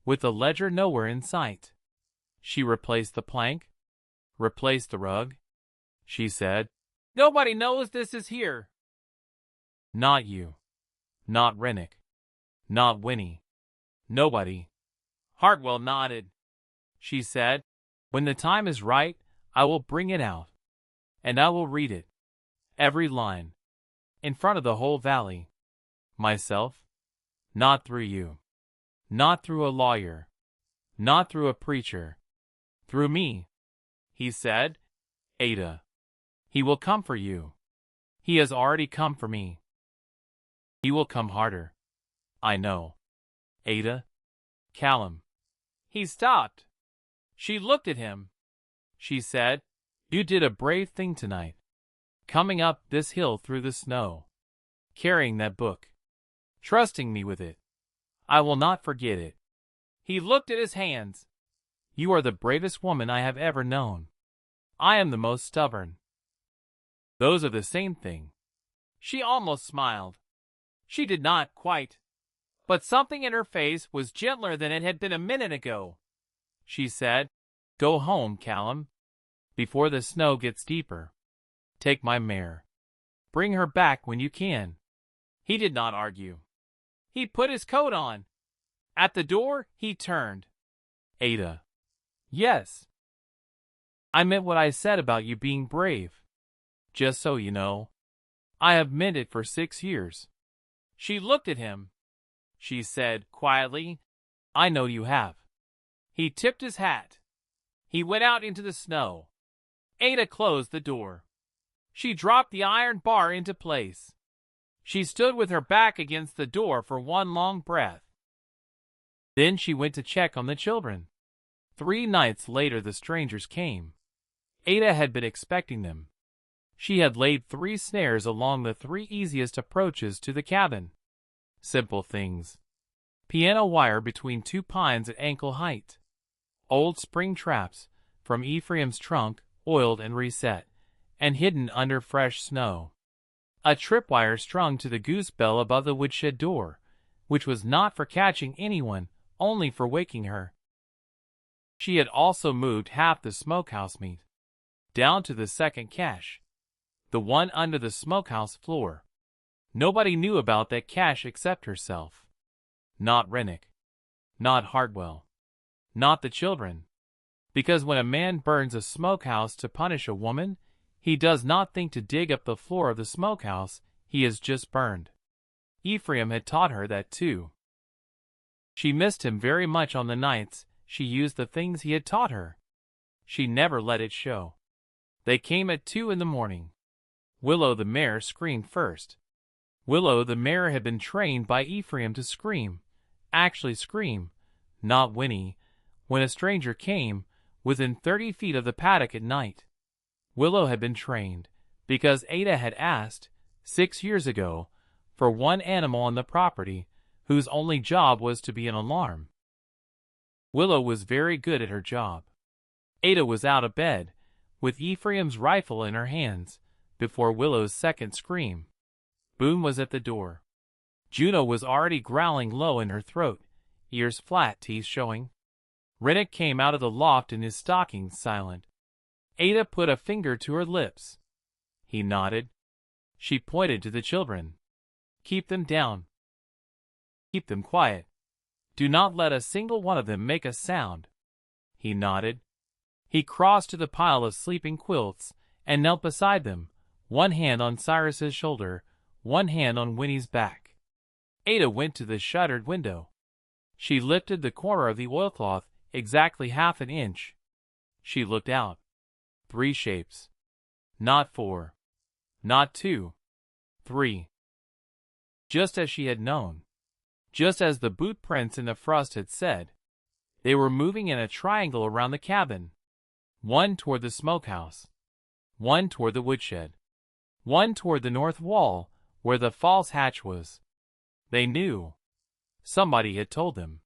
A: with the ledger nowhere in sight. She replaced the plank, replaced the rug. She said,
B: Nobody knows this is here.
A: Not you. Not Rennick. Not Winnie. Nobody.
B: Hartwell nodded.
A: She said, When the time is right, I will bring it out. And I will read it. Every line. In front of the whole valley. Myself. Not through you. Not through a lawyer. Not through a preacher. Through me. He said, Ada. He will come for you. He has already come for me. He will come harder. I know. Ada. Callum.
B: He stopped. She looked at him.
A: She said, You did a brave thing tonight. Coming up this hill through the snow. Carrying that book. Trusting me with it. I will not forget it.
B: He looked at his hands.
A: You are the bravest woman I have ever known. I am the most stubborn. Those are the same thing.
B: She almost smiled. She did not quite. But something in her face was gentler than it had been a minute ago.
A: She said, Go home, Callum. Before the snow gets deeper. Take my mare. Bring her back when you can.
B: He did not argue. He put his coat on. At the door, he turned.
A: Ada. Yes. I meant what I said about you being brave. Just so you know. I have meant it for 6 years.
B: She looked at him. She said quietly,
A: I know you have.
B: He tipped his hat. He went out into the snow. Ada closed the door. She dropped the iron bar into place. She stood with her back against the door for one long breath.
A: Then she went to check on the children. 3 nights later the strangers came. Ada had been expecting them. She had laid 3 snares along the 3 easiest approaches to the cabin. Simple things. Piano wire between 2 pines at ankle height. Old spring traps from Ephraim's trunk, oiled and reset, and hidden under fresh snow. A tripwire strung to the goose bell above the woodshed door, which was not for catching anyone, only for waking her. She had also moved half the smokehouse meat, down to the second cache, the one under the smokehouse floor. Nobody knew about that cache except herself. Not Rennick. Not Hartwell. Not the children. Because when a man burns a smokehouse to punish a woman, he does not think to dig up the floor of the smokehouse he has just burned. Ephraim had taught her that too. She missed him very much on the nights she used the things he had taught her. She never let it show. They came at 2 in the morning. Willow the mare screamed first. Willow the mare had been trained by Ephraim to scream, actually scream, not whinny, when a stranger came within 30 feet of the paddock at night. Willow had been trained because Ada had asked, 6 years ago, for one animal on the property whose only job was to be an alarm. Willow was very good at her job. Ada was out of bed, with Ephraim's rifle in her hands, before Willow's second scream. Boone was at the door. Juno was already growling low in her throat, ears flat, teeth showing. Rennick came out of the loft in his stockings, silent. Ada put a finger to her lips. He nodded. She pointed to the children. Keep them down. Keep them quiet. Do not let a single one of them make a sound. He nodded. He crossed to the pile of sleeping quilts and knelt beside them, one hand on Cyrus's shoulder, one hand on Winnie's back. Ada went to the shuttered window. She lifted the corner of the oilcloth exactly half an inch. She looked out. 3 shapes. Not 4. Not 2. 3. Just as she had known. Just as the boot prints in the frost had said. They were moving in a triangle around the cabin. One toward the smokehouse, one toward the woodshed, one toward the north wall where the false hatch was. They knew. Somebody had told them.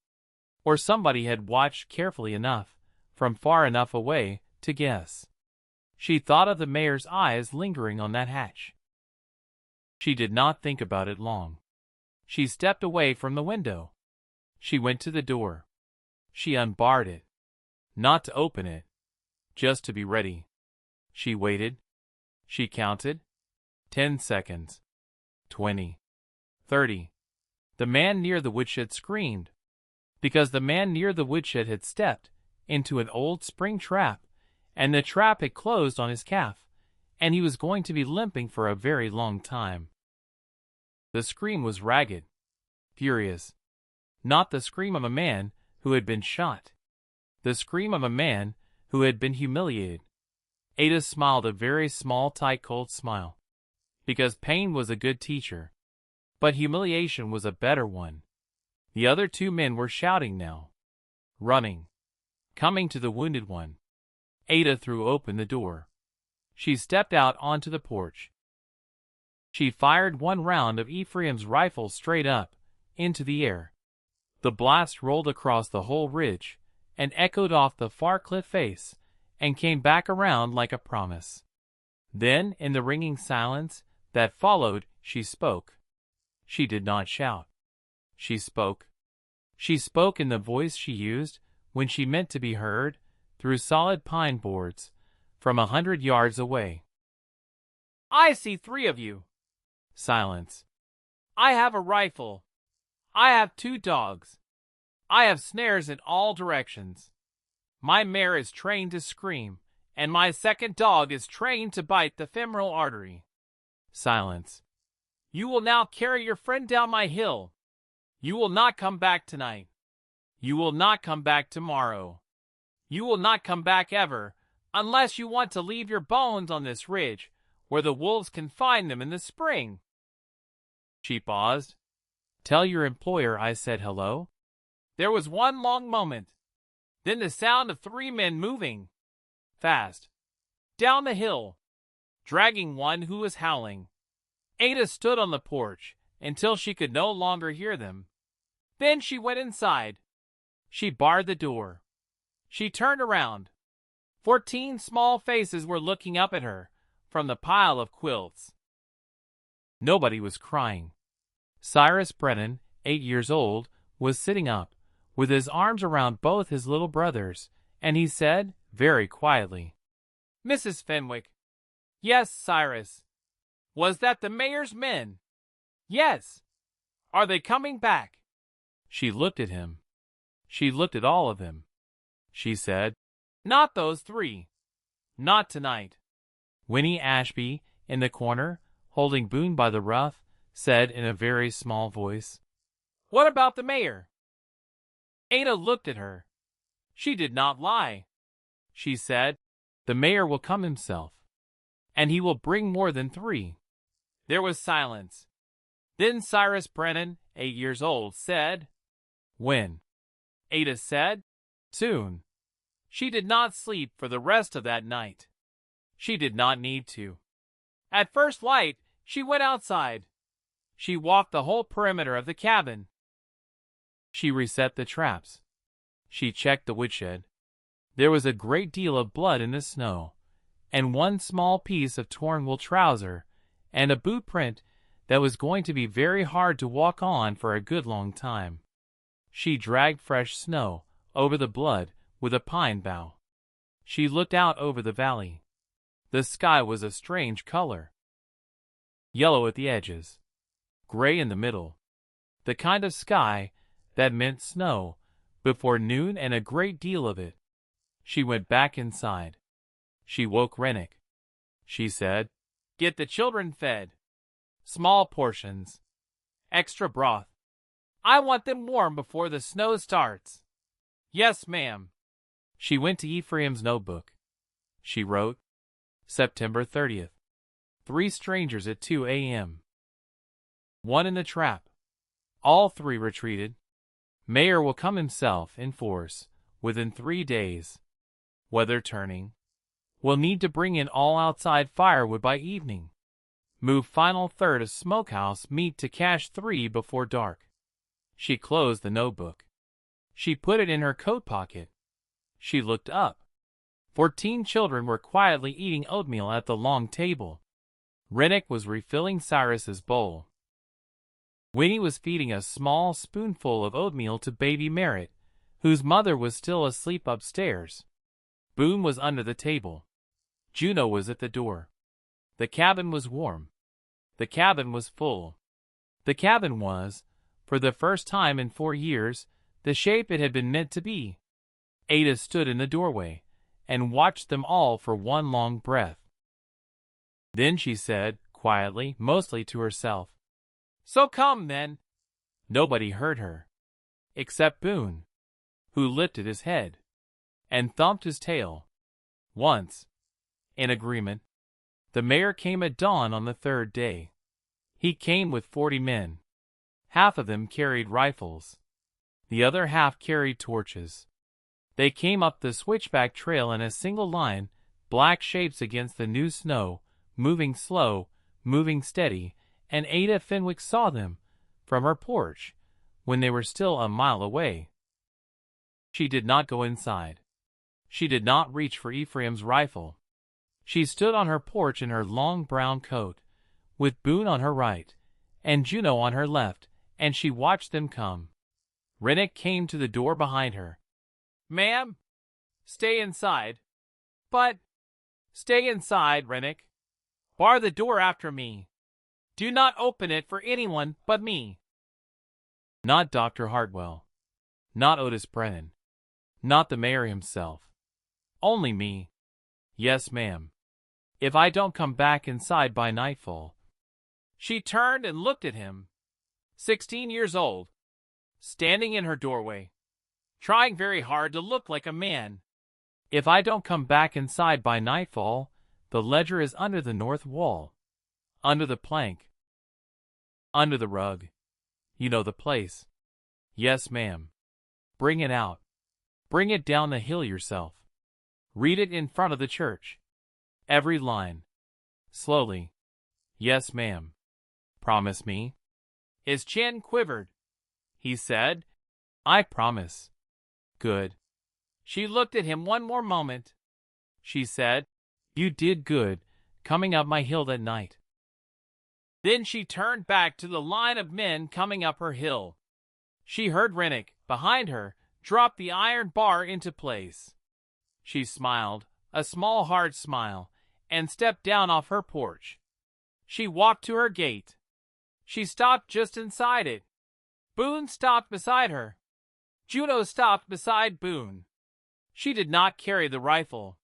A: Or somebody had watched carefully enough, from far enough away, to guess. She thought of the mayor's eyes lingering on that hatch. She did not think about it long. She stepped away from the window. She went to the door. She unbarred it. Not to open it, just to be ready. She waited. She counted. 10 seconds. 20. 30. The man near the woodshed screamed, because the man near the woodshed had stepped into an old spring trap, and the trap had closed on his calf, and he was going to be limping for a very long time. The scream was ragged, furious. Not the scream of a man who had been shot. The scream of a man who had been humiliated. Ada smiled a very small, tight, cold smile, because pain was a good teacher, but humiliation was a better one. The other two men were shouting now, running, coming to the wounded one. Ada threw open the door. She stepped out onto the porch. She fired one round of Ephraim's rifle straight up into the air. The blast rolled across the whole ridge and echoed off the far cliff face and came back around like a promise. Then, in the ringing silence that followed, she spoke. She did not shout. She spoke. She spoke in the voice she used when she meant to be heard through solid pine boards from 100 yards away.
B: I see 3 of you.
A: Silence.
B: I have a rifle. I have 2 dogs. I have snares in all directions. My mare is trained to scream, and my second dog is trained to bite the femoral artery.
A: Silence.
B: You will now carry your friend down my hill. You will not come back tonight. You will not come back tomorrow. You will not come back ever, unless you want to leave your bones on this ridge, where the wolves can find them in the spring.
A: She paused. Tell your employer I said hello.
B: There was one long moment. Then the sound of 3 men moving, fast, down the hill, dragging one who was howling. Ada stood on the porch until she could no longer hear them. Then she went inside. She barred the door. She turned around. 14 small faces were looking up at her from the pile of quilts.
A: Nobody was crying. Cyrus Brennan, 8 years old, was sitting up, with his arms around both his little brothers, and he said, very quietly,
B: Mrs. Fenwick. Yes, Cyrus. Was that the mayor's men? Yes. Are they coming back?
A: She looked at him. She looked at all of them. She said,
B: Not those 3. Not tonight.
A: Winnie Ashby, in the corner, holding Boone by the ruff, said in a very small voice,
B: What about the mayor? Ada looked at her. She did not lie. She said,
A: The mayor will come himself, and he will bring more than 3.
B: There was silence. Then Cyrus Brennan, 8 years old, said,
A: When?
B: Ada said,
A: Soon.
B: She did not sleep for the rest of that night. She did not need to. At first light, she went outside. She walked the whole perimeter of the cabin.
A: She reset the traps. She checked the woodshed. There was a great deal of blood in the snow, and one small piece of torn wool trouser, and a boot print that was going to be very hard to walk on for a good long time. She dragged fresh snow over the blood with a pine bough. She looked out over the valley. The sky was a strange color. Yellow at the edges, gray in the middle. The kind of sky that meant snow before noon and a great deal of it. She went back inside. She woke Rennick. She said,
B: Get the children fed. Small portions. Extra broth. I want them warm before the snow starts. Yes, ma'am.
A: She went to Ephraim's notebook. She wrote, September 30th. 3 strangers at 2 a.m. 1 in the trap. All 3 retreated. Mayor will come himself in force within 3 days. Weather turning. We'll need to bring in all outside firewood by evening. Move final third of smokehouse meat to cache 3 before dark. She closed the notebook. She put it in her coat pocket. She looked up. 14 children were quietly eating oatmeal at the long table. Rennick was refilling Cyrus's bowl. Winnie was feeding a small spoonful of oatmeal to baby Merritt, whose mother was still asleep upstairs. Boone was under the table. Juno was at the door. The cabin was warm. The cabin was full. The cabin was, for the first time in 4 years, the shape it had been meant to be. Ada stood in the doorway and watched them all for one long breath. Then she said, quietly, mostly to herself, "So come, then." Nobody heard her, except Boone, who lifted his head and thumped his tail. Once, in agreement, the mayor came at dawn on the 3rd day. He came with 40 men. Half of them carried rifles. The other half carried torches. They came up the switchback trail in a single line, black shapes against the new snow, moving slow, moving steady, and Ada Fenwick saw them, from her porch, when they were still a mile away. She did not go inside. She did not reach for Ephraim's rifle. She stood on her porch in her long brown coat, with Boone on her right, and Juno on her left, and she watched them come. Rennick came to the door behind her. "Ma'am, stay inside." "But—" "Stay inside, Rennick. Bar the door after me. Do not open it for anyone but me." Not Dr. Hartwell. Not Otis Brennan. Not the mayor himself. Only me. "Yes, ma'am. If I don't come back inside by nightfall." She turned and looked at him. 16 years old, standing in her doorway, trying very hard to look like a man. "If I don't come back inside by nightfall, the ledger is under the north wall. Under the plank. Under the rug. You know the place." "Yes, ma'am." "Bring it out. Bring it down the hill yourself. Read it in front of the church. Every line. Slowly." "Yes, ma'am." "Promise me." His chin quivered. He said, "I promise." "Good." She looked at him one more moment. She said, "You did good, coming up my hill that night." Then she turned back to the line of men coming up her hill. She heard Rennick, behind her, drop the iron bar into place. She smiled, a small hard smile, and stepped down off her porch. She walked to her gate. She stopped just inside it. Boone stopped beside her. Juno stopped beside Boone. She did not carry the rifle.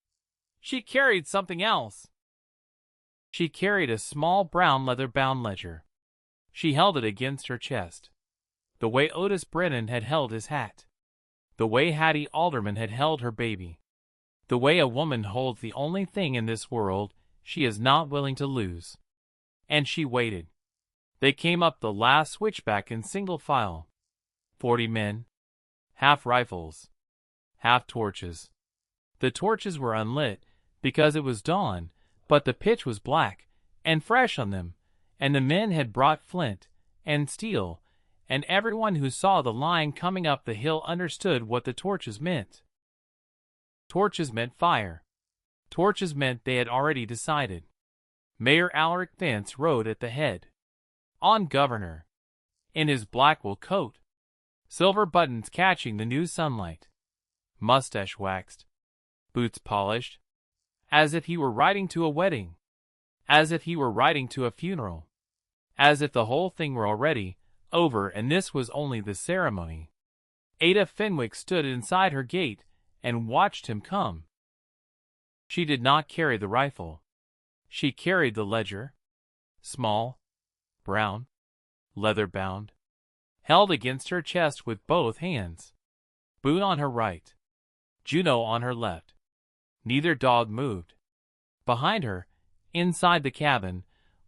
A: She carried something else. She carried a small brown leather-bound ledger. She held it against her chest, the way Otis Brennan had held his hat, the way Hattie Alderman had held her baby, the way a woman holds the only thing in this world she is not willing to lose. And she waited. They came up the last switchback in single file. 40 men, half rifles, half torches. The torches were unlit because it was dawn, but the pitch was black and fresh on them, and the men had brought flint and steel, and everyone who saw the line coming up the hill understood what the torches meant. Torches meant fire. Torches meant they had already decided. Mayor Alaric Vance rode at the head. On Governor. In his black wool coat. Silver buttons catching the new sunlight. Mustache waxed. Boots polished. As if he were riding to a wedding. As if he were riding to a funeral. As if the whole thing were already over and this was only the ceremony. Ada Fenwick stood inside her gate and watched him come. She did not carry the rifle. She carried the ledger. Small, brown, leather-bound, held against her chest with both hands. Boone on her right, Juno on her left. Neither dog moved. Behind her, inside the cabin,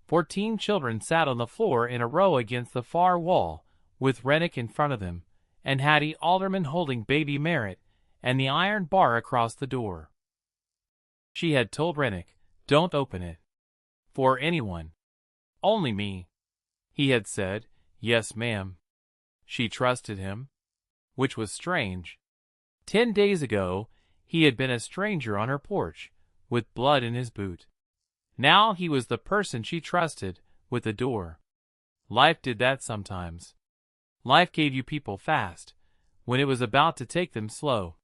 A: 14 children sat on the floor in a row against the far wall, with Rennick in front of them, and Hattie Alderman holding baby Merritt, and the iron bar across the door. She had told Rennick, "Don't open it. For anyone. Only me." He had said, "Yes, ma'am." She trusted him, which was strange. 10 days ago, he had been a stranger on her porch, with blood in his boot. Now he was the person she trusted, with a door. Life did that sometimes. Life gave you people fast, when it was about to take them slow.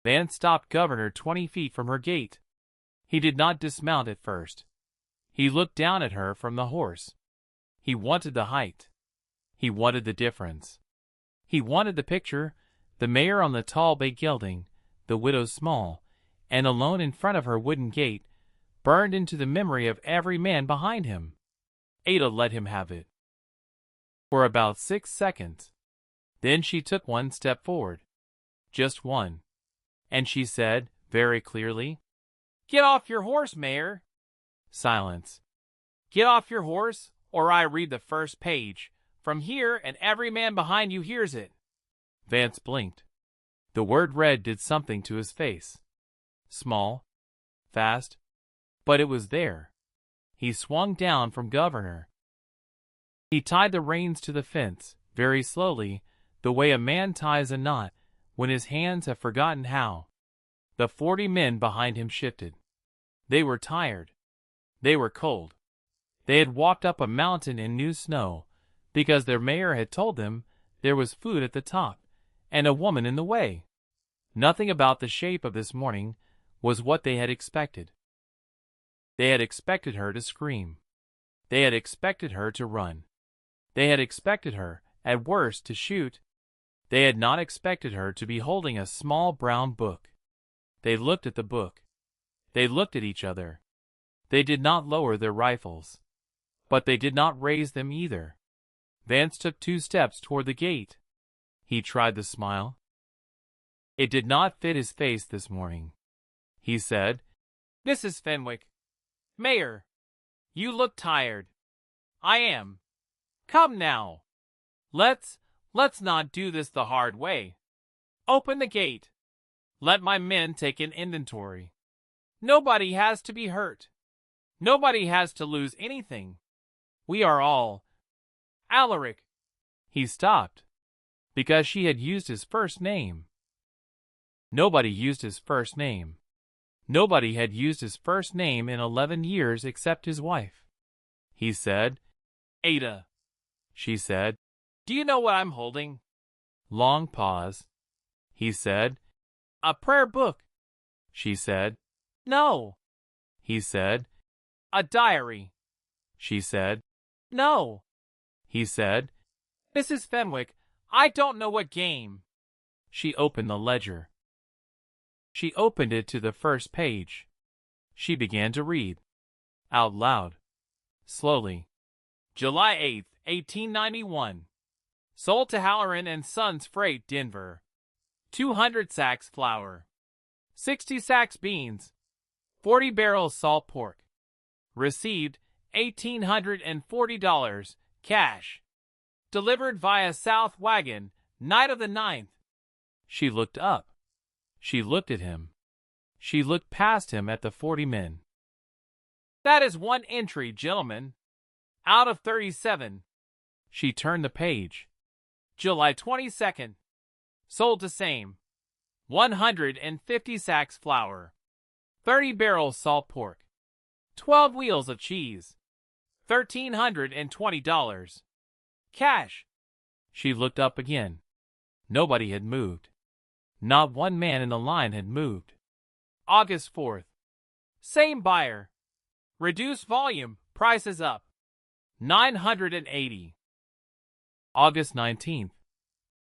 A: Van stopped Governor 20 feet from her gate. He did not dismount at first. He looked down at her from the horse. He wanted the height. He wanted the difference. He wanted the picture, the mayor on the tall bay gelding, the widow small, and alone in front of her wooden gate, burned into the memory of every man behind him. Ada let him have it. For about 6 seconds. Then she took one step forward. Just one. And she said, very clearly,
B: "Get off your horse, Mayor."
A: Silence.
B: "Get off your horse, or I read the first page, from here, and every man behind you hears it."
A: Vance blinked. The word red did something to his face. Small. Fast. But it was there. He swung down from Governor. He tied the reins to the fence, very slowly, the way a man ties a knot, when his hands have forgotten how. The 40 men behind him shifted. They were tired. They were cold. They had walked up a mountain in new snow, because their mayor had told them there was food at the top, and a woman in the way. Nothing about the shape of this morning was what they had expected. They had expected her to scream. They had expected her to run. They had expected her, at worst, to shoot. They had not expected her to be holding a small brown book. They looked at the book. They looked at each other. They did not lower their rifles. But they did not raise them either. Vance took 2 steps toward the gate. He tried the smile. It did not fit his face this morning. He said,
B: "Mrs. Fenwick. Mayor, you look tired. I am. Come now. Let's not do this the hard way. Open the gate. Let my men take an inventory. Nobody has to be hurt. Nobody has to lose anything. We are all... Alaric."
A: He stopped, because she had used his first name. Nobody used his first name. Nobody had used his first name in 11 years except his wife. He said,
B: "Ada."
A: She said,
B: "Do you know what I'm holding?"
A: Long pause. He said,
B: "A prayer book."
A: She said,
B: "No."
A: He said,
B: "A diary."
A: She said,
B: "No."
A: He said,
B: "Mrs. Fenwick, I don't know what game."
A: She opened the ledger. She opened it to the first page. She began to read. Out loud. Slowly.
B: "July 8th, 1891. Sold to Halloran and Sons Freight, Denver. 200 sacks flour. 60 sacks beans. 40 barrels salt pork. Received $1,840 cash. Delivered via South Wagon, night of the 9th.
A: She looked up. She looked at him. She looked past him at the 40 men.
B: "That is one entry, gentlemen. Out of 37.
A: She turned the page.
B: July 22nd. Sold to same. 150 sacks flour. 30 barrels salt pork. 12 wheels of cheese. $1,320. Cash."
A: She looked up again. Nobody had moved. Not one man in the line had moved.
B: August 4th. Same buyer. Reduced volume, prices up. 980.
A: August 19th.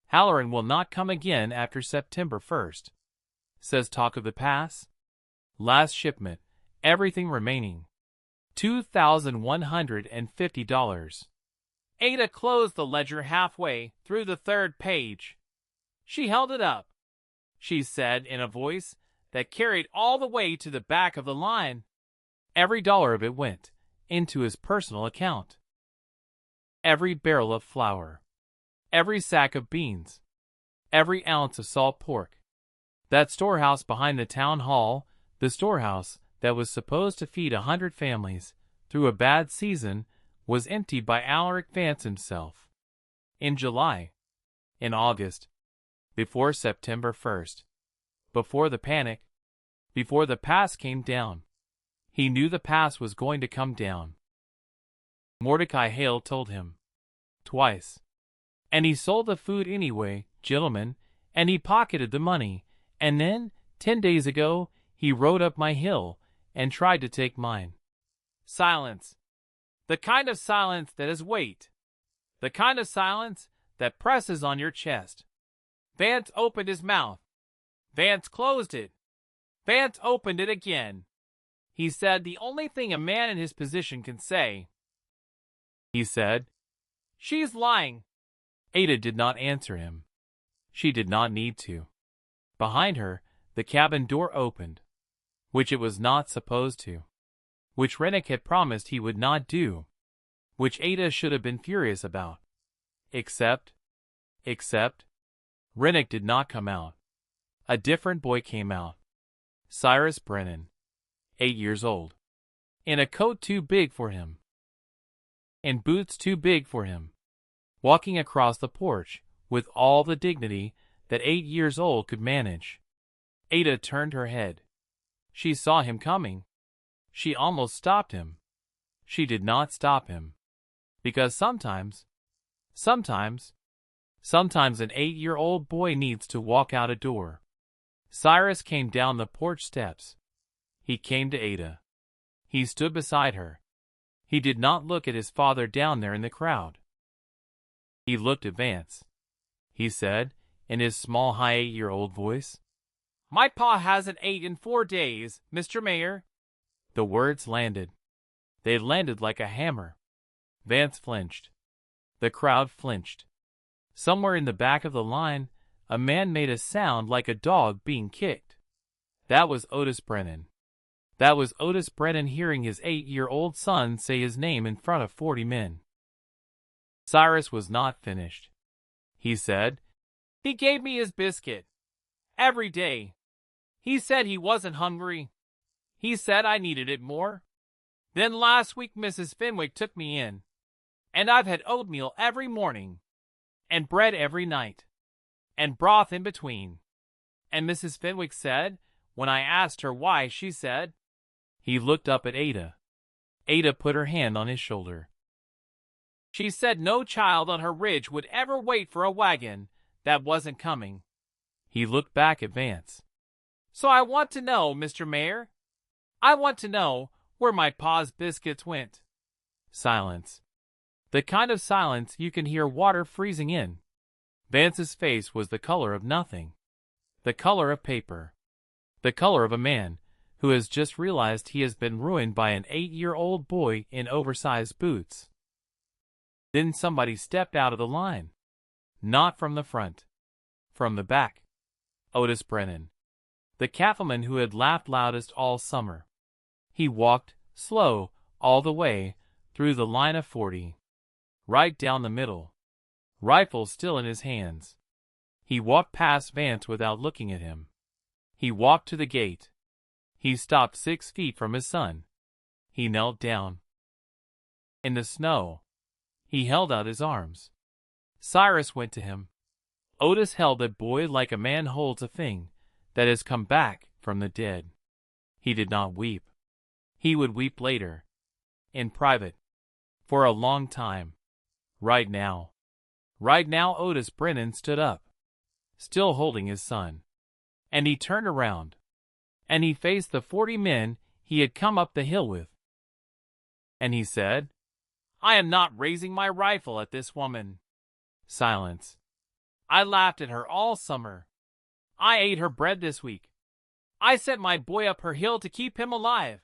A: Halloran will not come again after September 1st. Says talk of the pass. Last shipment, everything remaining. $2,150.
B: Ada closed the ledger halfway through the 3rd page. She held it up. She said in a voice that carried all the way to the back of the line.
A: Every dollar of it went into his personal account. Every barrel of flour. Every sack of beans. Every ounce of salt pork. That storehouse behind the town hall, The storehouse that was supposed to feed 100 families through a bad season was emptied by Alaric Vance himself. In July, in August, before September 1st, before the panic, before the pass came down. He knew the pass was going to come down. Mordecai Hale told him. Twice. And he sold the food anyway, gentlemen, and he pocketed the money, and then, 10 days ago, he rode up my hill and tried to take mine.
B: Silence. The kind of silence that is weight. The kind of silence that presses on your chest. Vance opened his mouth. Vance closed it. Vance opened it again. He said the only thing a man in his position can say.
A: He said,
B: "She's lying."
A: Ada did not answer him. She did not need to. Behind her, the cabin door opened, which it was not supposed to, which Rennick had promised he would not do, which Ada should have been furious about. Except, Rennick did not come out. A different boy came out. Cyrus Brennan, 8 years old, in a coat too big for him, in boots too big for him, walking across the porch with all the dignity that 8 years old could manage. Ada turned her head. She saw him coming. She almost stopped him. She did not stop him. Because sometimes an 8-year-old boy needs to walk out a door. Cyrus came down the porch steps. He came to Ada. He stood beside her. He did not look at his father down there in the crowd. He looked at Vance. He said, in his small, high 8-year-old voice,
B: "My pa hasn't ate in 4 days, Mr. Mayor."
A: The words landed. They landed like a hammer. Vance flinched. The crowd flinched. Somewhere in the back of the line, a man made a sound like a dog being kicked. That was Otis Brennan. That was Otis Brennan hearing his 8-year-old son say his name in front of 40 men. Cyrus was not finished. He said,
B: "He gave me his biscuit. Every day. He said he wasn't hungry. He said I needed it more. Then last week Mrs. Fenwick took me in, and I've had oatmeal every morning, and bread every night, and broth in between. And Mrs. Fenwick said, when I asked her why, she said—"
A: He looked up at Ada. Ada put her hand on his shoulder.
B: "She said no child on her ridge would ever wait for a wagon that wasn't coming."
A: He looked back at Vance.
B: "So I want to know, Mr. Mayor, I want to know where my pa's biscuits went."
A: Silence. The kind of silence you can hear water freezing in. Vance's face was the color of nothing. The color of paper. The color of a man who has just realized he has been ruined by an 8-year-old boy in oversized boots. Then somebody stepped out of the line. Not from the front. From the back. Otis Brennan. The cattleman who had laughed loudest all summer. He walked, slow, all the way, through the line of 40. Right down the middle. Rifle still in his hands. He walked past Vance without looking at him. He walked to the gate. He stopped 6 feet from his son. He knelt down. In the snow. He held out his arms. Cyrus went to him. Otis held that boy like a man holds a thing that has come back from the dead. He did not weep. He would weep later. In private. For a long time. Right now. Right now Otis Brennan stood up. Still holding his son. And he turned around. And he faced the 40 men he had come up the hill with. And he said,
B: "I am not raising my rifle at this woman."
A: Silence.
B: "I laughed at her all summer. I ate her bread this week. I sent my boy up her hill to keep him alive.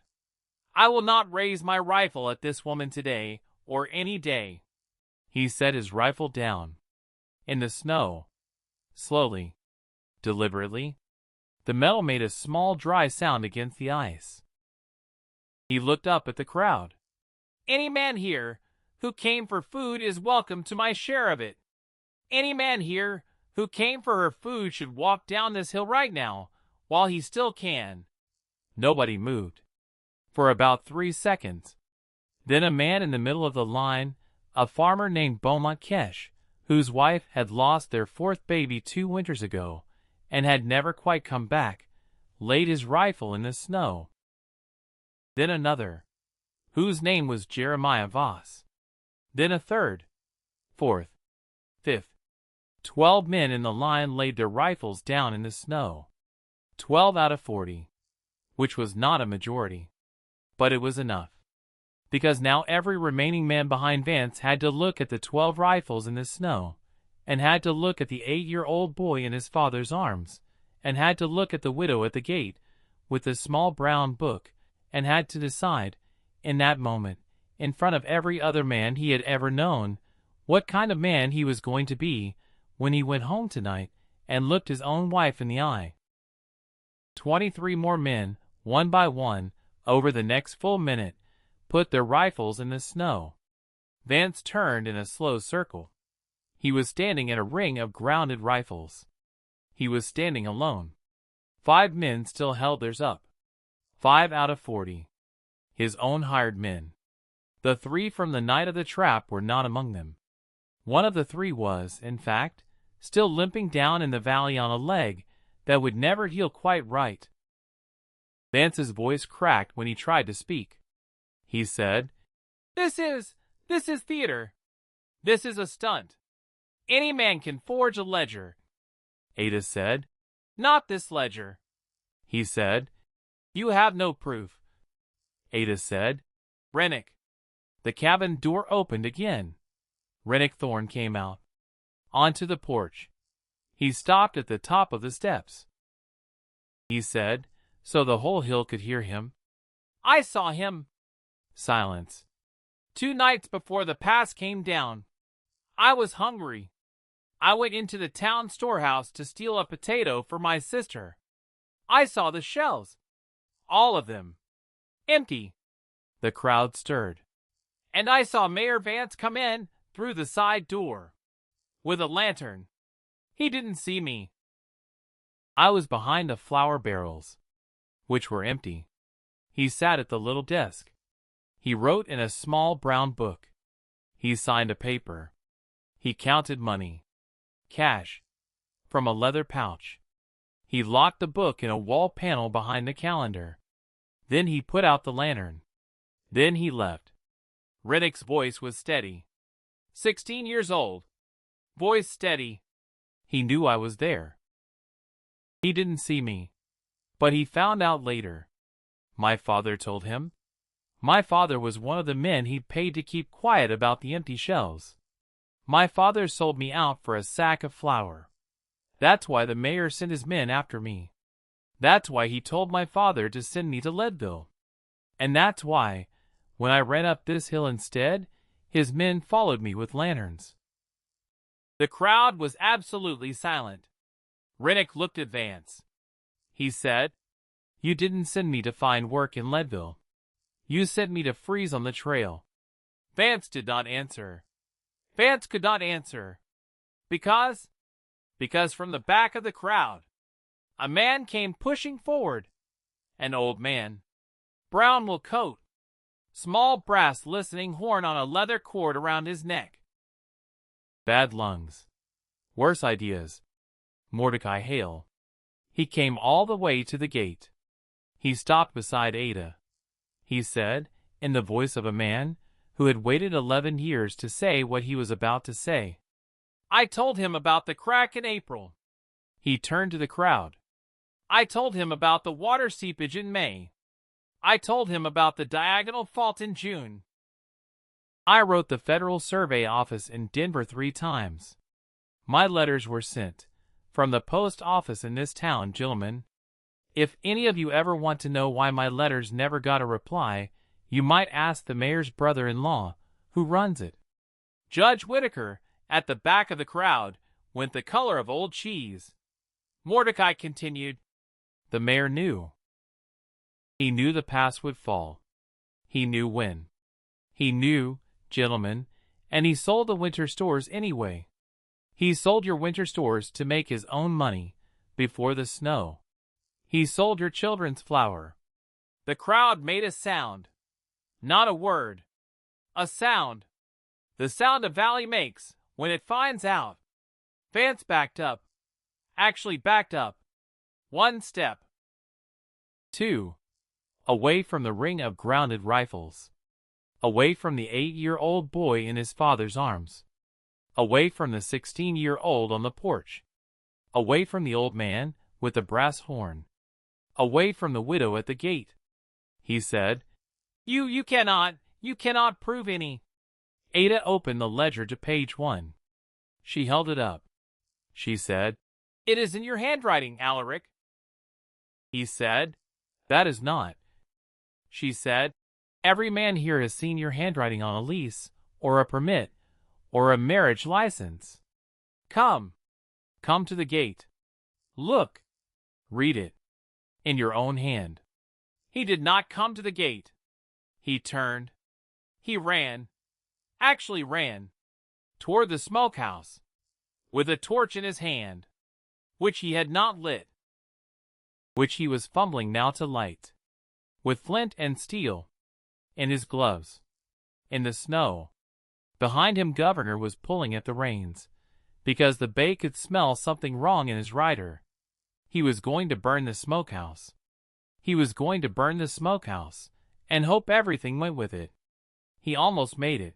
B: I will not raise my rifle at this woman today or any day."
A: He set his rifle down. In the snow. Slowly. Deliberately. The metal made a small dry sound against the ice. He looked up at the crowd.
B: "Any man here who came for food is welcome to my share of it. Any man here who came for her food should walk down this hill right now while he still can."
A: Nobody moved. For about 3 seconds. Then a man in the middle of the line, a farmer named Beaumont Kesh, whose wife had lost their 4th baby 2 winters ago, and had never quite come back, laid his rifle in the snow. Then another, whose name was Jeremiah Voss. Then a third, 4th, 5th. 12 men in the line laid their rifles down in the snow. 12 out of 40, which was not a majority. But it was enough. Because now every remaining man behind Vance had to look at the 12 rifles in the snow, and had to look at the 8-year-old boy in his father's arms, and had to look at the widow at the gate with the small brown book, and had to decide, in that moment, in front of every other man he had ever known, what kind of man he was going to be when he went home tonight and looked his own wife in the eye. 23 more men, one by one, over the next full minute, put their rifles in the snow. Vance turned in a slow circle. He was standing in a ring of grounded rifles. He was standing alone. 5 men still held theirs up. 5 out of 40. His own hired men. The 3 from the night of the trap were not among them. One of the 3 was, in fact, still limping down in the valley on a leg that would never heal quite right. Vance's voice cracked when he tried to speak. He said,
B: This is theater. This is a stunt. Any man can forge a ledger.
A: Ada said.
B: Not this ledger.
A: He said.
B: You have no proof.
A: Ada said.
B: Rennick.
A: The cabin door opened again. Rennick Thorne came out. Onto the porch. He stopped at the top of the steps. He said, so the whole hill could hear him.
B: I saw him.
A: Silence.
B: 2 nights before the pass came down. I was hungry. I went into the town storehouse to steal a potato for my sister. I saw the shells. All of them. Empty.
A: The crowd stirred.
B: And I saw Mayor Vance come in through the side door. With a lantern. He didn't see me.
A: I was behind the flour barrels, which were empty. He sat at the little desk. He wrote in a small brown book. He signed a paper. He counted money. Cash. From a leather pouch. He locked the book in a wall panel behind the calendar. Then he put out the lantern. Then he left. Rennick's voice was steady. 16 years old. Voice steady. He knew I was there. He didn't see me. But he found out later. My father told him. My father was one of the men he paid to keep quiet about the empty shells. My father sold me out for a sack of flour. That's why the mayor sent his men after me. That's why he told my father to send me to Leadville. And that's why, when I ran up this hill instead, his men followed me with lanterns.
B: The crowd was absolutely silent. Rennick looked at Vance.
A: He said, You didn't send me to find work in Leadville. You sent me to freeze on the trail.
B: Vance did not answer. Vance could not answer. Because from the back of the crowd, a man came pushing forward. An old man. Brown wool coat. Small brass listening horn on a leather cord around his neck.
A: Bad lungs. Worse ideas. Mordecai Hale. He came all the way to the gate. He stopped beside Ada. He said, in the voice of a man who had waited 11 years to say what he was about to say.
B: I told him about the crack in April.
A: He turned to the crowd.
B: I told him about the water seepage in May. I told him about the diagonal fault in June.
A: I wrote the Federal Survey Office in Denver 3 times. My letters were sent from the post office in this town, gentlemen. If any of you ever want to know why my letters never got a reply, you might ask the mayor's brother-in-law, who runs it.
B: Judge Whitaker, at the back of the crowd, went the color of old cheese. Mordecai continued.
A: The mayor knew. He knew the pass would fall. He knew when. He knew, gentlemen, and he sold the winter stores anyway. He sold your winter stores to make his own money before the snow. He sold your children's flour.
B: The crowd made a sound. Not a word. A sound. The sound a valley makes when it finds out. Vance backed up. Actually backed up. 1 step.
A: 2. Away from the ring of grounded rifles. Away from the 8-year-old boy in his father's arms. Away from the 16-year-old on the porch. Away from the old man with the brass horn. Away from the widow at the gate. He said,
B: You cannot prove any.
A: Ada opened the ledger to page 1. She held it up. She said,
B: It is in your handwriting, Alaric.
A: He said, That is not. She said, Every man here has seen your handwriting on a lease, or a permit, or a marriage license. Come to the gate. Look, read it, in your own hand.
B: He did not come to the gate. He turned. He actually ran, toward the smokehouse, with a torch in his hand, which he had not lit,
A: which he was fumbling now to light, with flint and steel, in his gloves, in the snow. Behind him Governor was pulling at the reins, because the bay could smell something wrong in his rider. He was going to burn the smokehouse. He was going to burn the smokehouse, and hope everything went with it. He almost made it.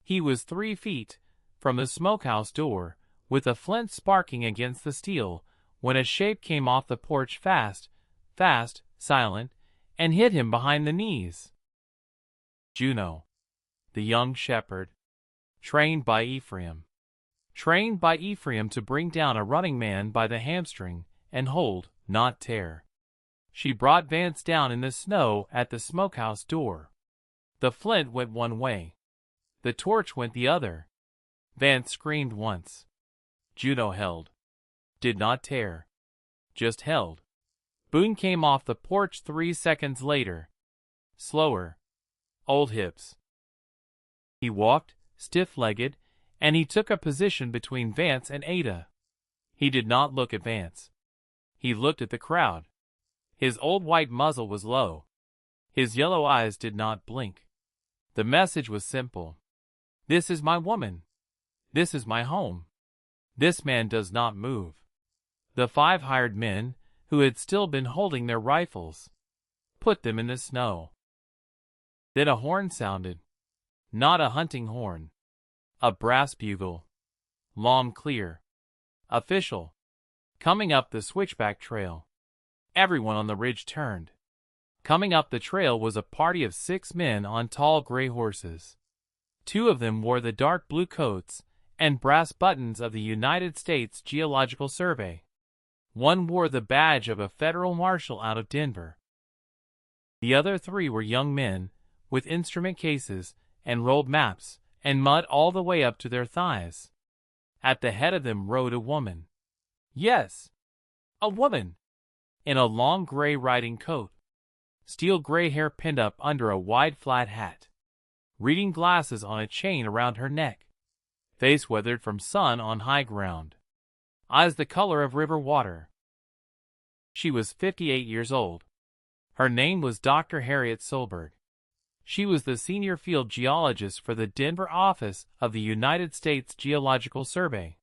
A: He was 3 feet from the smokehouse door, with a flint sparking against the steel, when a shape came off the porch fast, silent, and hit him behind the knees. Juno, the young shepherd, trained by Ephraim to bring down a running man by the hamstring and hold, not tear. She brought Vance down in the snow at the smokehouse door. The flint went one way. The torch went the other. Vance screamed once. Juno held. Did not tear. Just held. Boone came off the porch 3 seconds later. Slower. Old hips. He walked, stiff-legged, and he took a position between Vance and Ada. He did not look at Vance. He looked at the crowd. His old white muzzle was low. His yellow eyes did not blink. The message was simple. This is my woman. This is my home. This man does not move. The 5 hired men, who had still been holding their rifles, put them in the snow. Then a horn sounded. Not a hunting horn. A brass bugle. Long, clear. Official. Coming up the switchback trail. Everyone on the ridge turned. Coming up the trail was a party of 6 men on tall gray horses. 2 of them wore the dark blue coats and brass buttons of the United States Geological Survey. 1 wore the badge of a federal marshal out of Denver. The other 3 were young men, with instrument cases and rolled maps and mud all the way up to their thighs. At the head of them rode a woman. Yes, a woman, in a long gray riding coat, steel gray hair pinned up under a wide flat hat, reading glasses on a chain around her neck, face weathered from sun on high ground, eyes the color of river water. She was 58 years old. Her name was Dr. Harriet Solberg. She was the senior field geologist for the Denver office of the United States Geological Survey.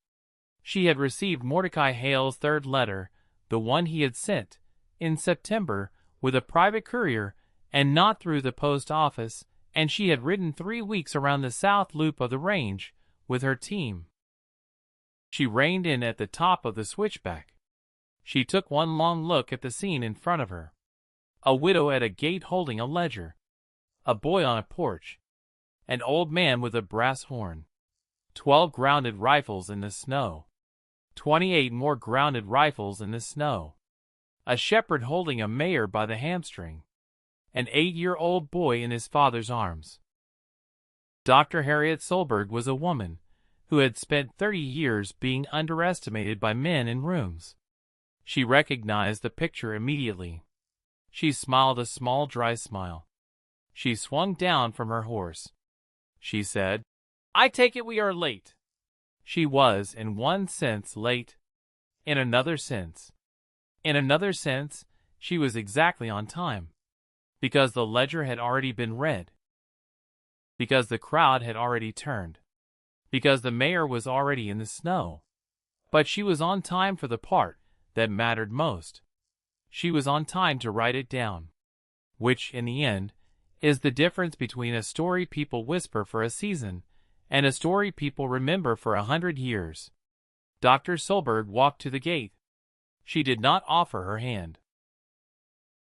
A: She had received Mordecai Hale's 3rd letter, the one he had sent, in September, with a private courier and not through the post office, and she had ridden 3 weeks around the south loop of the range with her team. She reined in at the top of the switchback. She took one long look at the scene in front of her. A widow at a gate holding a ledger. A boy on a porch. An old man with a brass horn. 12 grounded rifles in the snow. 28 more grounded rifles in the snow. A shepherd holding a mare by the hamstring. An 8-year-old boy in his father's arms. Dr. Harriet Solberg was a woman who had spent 30 years being underestimated by men in rooms. She recognized the picture immediately. She smiled a small dry smile. She swung down from her horse. She said, "I take it we are late." She was, in one sense, late. In another sense, she was exactly on time. because the ledger had already been read, because the crowd had already turned, because the mayor was already in the snow. But she was on time for the part that mattered most. She was on time to write it down, which, in the end, is the difference between a story people whisper for a season and a story people remember for 100 years. Dr. Solberg walked to the gate. She did not offer her hand.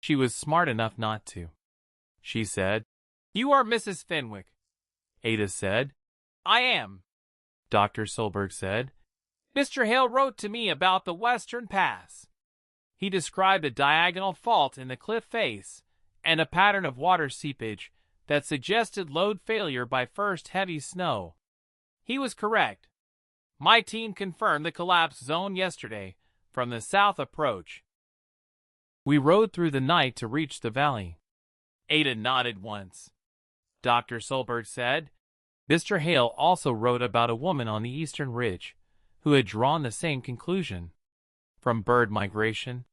A: She was smart enough not to. She said,
B: "You are Mrs. Fenwick."
A: Ada said.
B: "I am,"
A: Dr. Solberg said.
B: "Mr. Hale wrote to me about the Western Pass." He described a diagonal fault in the cliff face and a pattern of water seepage that suggested load failure by first heavy snow. He was correct. My team confirmed the collapse zone yesterday from the south approach.
A: We rode through the night to reach the valley.
B: Ada nodded once. Dr. Solberg said,
A: Mr. Hale also wrote about a woman on the eastern ridge who had drawn the same conclusion. From bird migration,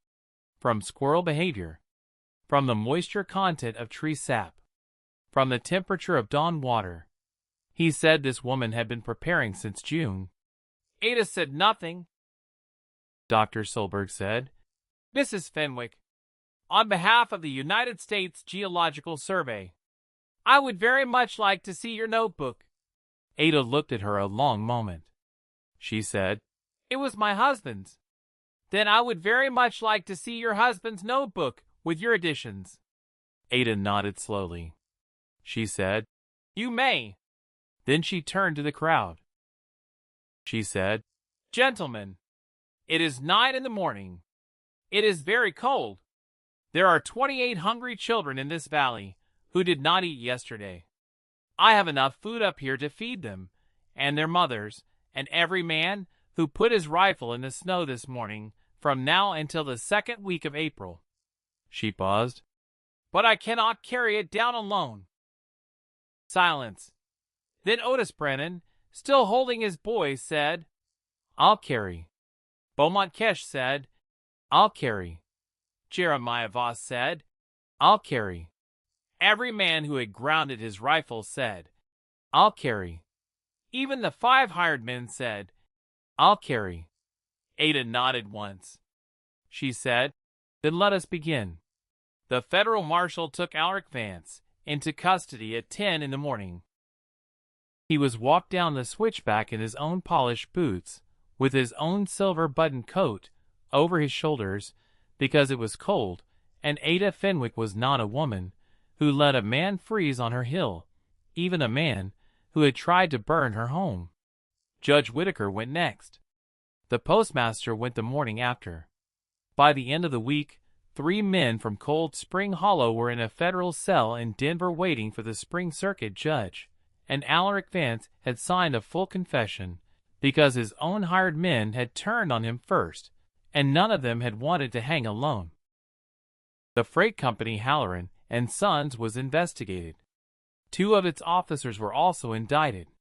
A: from squirrel behavior, from the moisture content of tree sap, from the temperature of dawn water. He said this woman had been preparing since June.
B: Ada said nothing.
A: Dr. Solberg said,
B: "Mrs. Fenwick, on behalf of the United States Geological Survey, I would very much like to see your notebook."
A: Ada looked at her a long moment. She said,
B: "It was my husband's." "Then I would very much like to see your husband's notebook with your additions."
A: Ada nodded slowly. She said,
B: "You may."
A: Then she turned to the crowd. She said,
B: "Gentlemen, it is 9 in the morning. It is very cold. There are 28 hungry children in this valley who did not eat yesterday. I have enough food up here to feed them and their mothers and every man who put his rifle in the snow this morning from now until the second week of April."
A: She paused.
B: "But I cannot carry it down alone." Silence. Then Otis Brennan, still holding his boy, said,
A: "I'll carry."
B: Beaumont Kesh said,
A: "I'll carry."
B: Jeremiah Voss said,
A: "I'll carry."
B: Every man who had grounded his rifle said,
A: "I'll carry."
B: Even the 5 hired men said,
A: "I'll carry."
B: Ada nodded once.
A: She said, "Then let us begin."
B: The federal marshal took Alaric Vance into custody at 10 in the morning.
A: He was walked down the switchback in his own polished boots, with his own silver-buttoned coat over his shoulders, because it was cold, and Ada Fenwick was not a woman who let a man freeze on her hill, even a man who had tried to burn her home. Judge Whittaker went next. The postmaster went the morning after. By the end of the week, 3 men from Cold Spring Hollow were in a federal cell in Denver waiting for the Spring Circuit judge, and Alaric Vance had signed a full confession because his own hired men had turned on him first, and none of them had wanted to hang alone. The freight company Halloran and Sons was investigated. 2 of its officers were also indicted.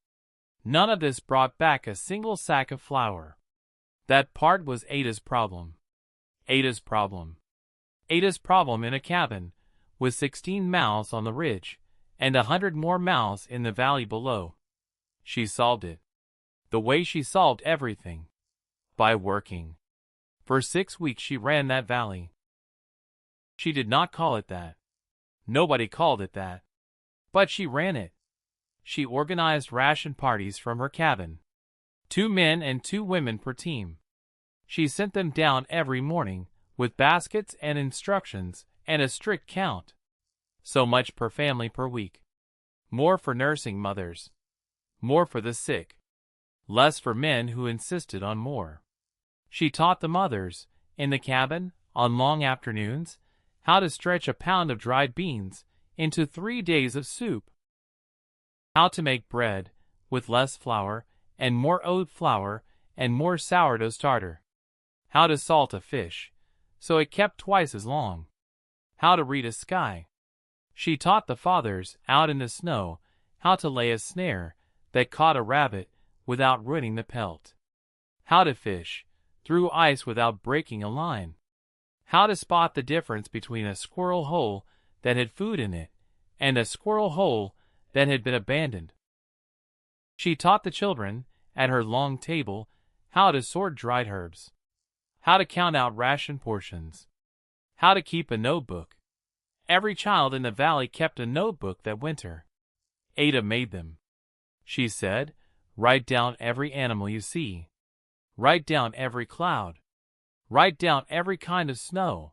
A: None of this brought back a single sack of flour. That part was Ada's problem. Ada's problem. Ada's problem in a cabin, with 16 mouths on the ridge, and 100 more mouths in the valley below. She solved it. The way she solved everything. By working. For 6 weeks she ran that valley. She did not call it that. Nobody called it that. But she ran it. She organized ration parties from her cabin. 2 men and 2 women per team. She sent them down every morning, with baskets and instructions and a strict count. So much per family per week. More for nursing mothers. More for the sick. Less for men who insisted on more. She taught the mothers, in the cabin, on long afternoons, how to stretch a pound of dried beans into 3 days of soup. How to make bread with less flour and more oat flour and more sourdough starter. How to salt a fish so it kept twice as long. How to read a sky. She taught the fathers out in the snow how to lay a snare that caught a rabbit without ruining the pelt. How to fish through ice without breaking a line. How to spot the difference between a squirrel hole that had food in it, and a squirrel hole that had been abandoned. She taught the children, at her long table, how to sort dried herbs, how to count out ration portions, how to keep a notebook. Every child in the valley kept a notebook that winter. Ada made them. She said, "Write down every animal you see. Write down every cloud. Write down every kind of snow.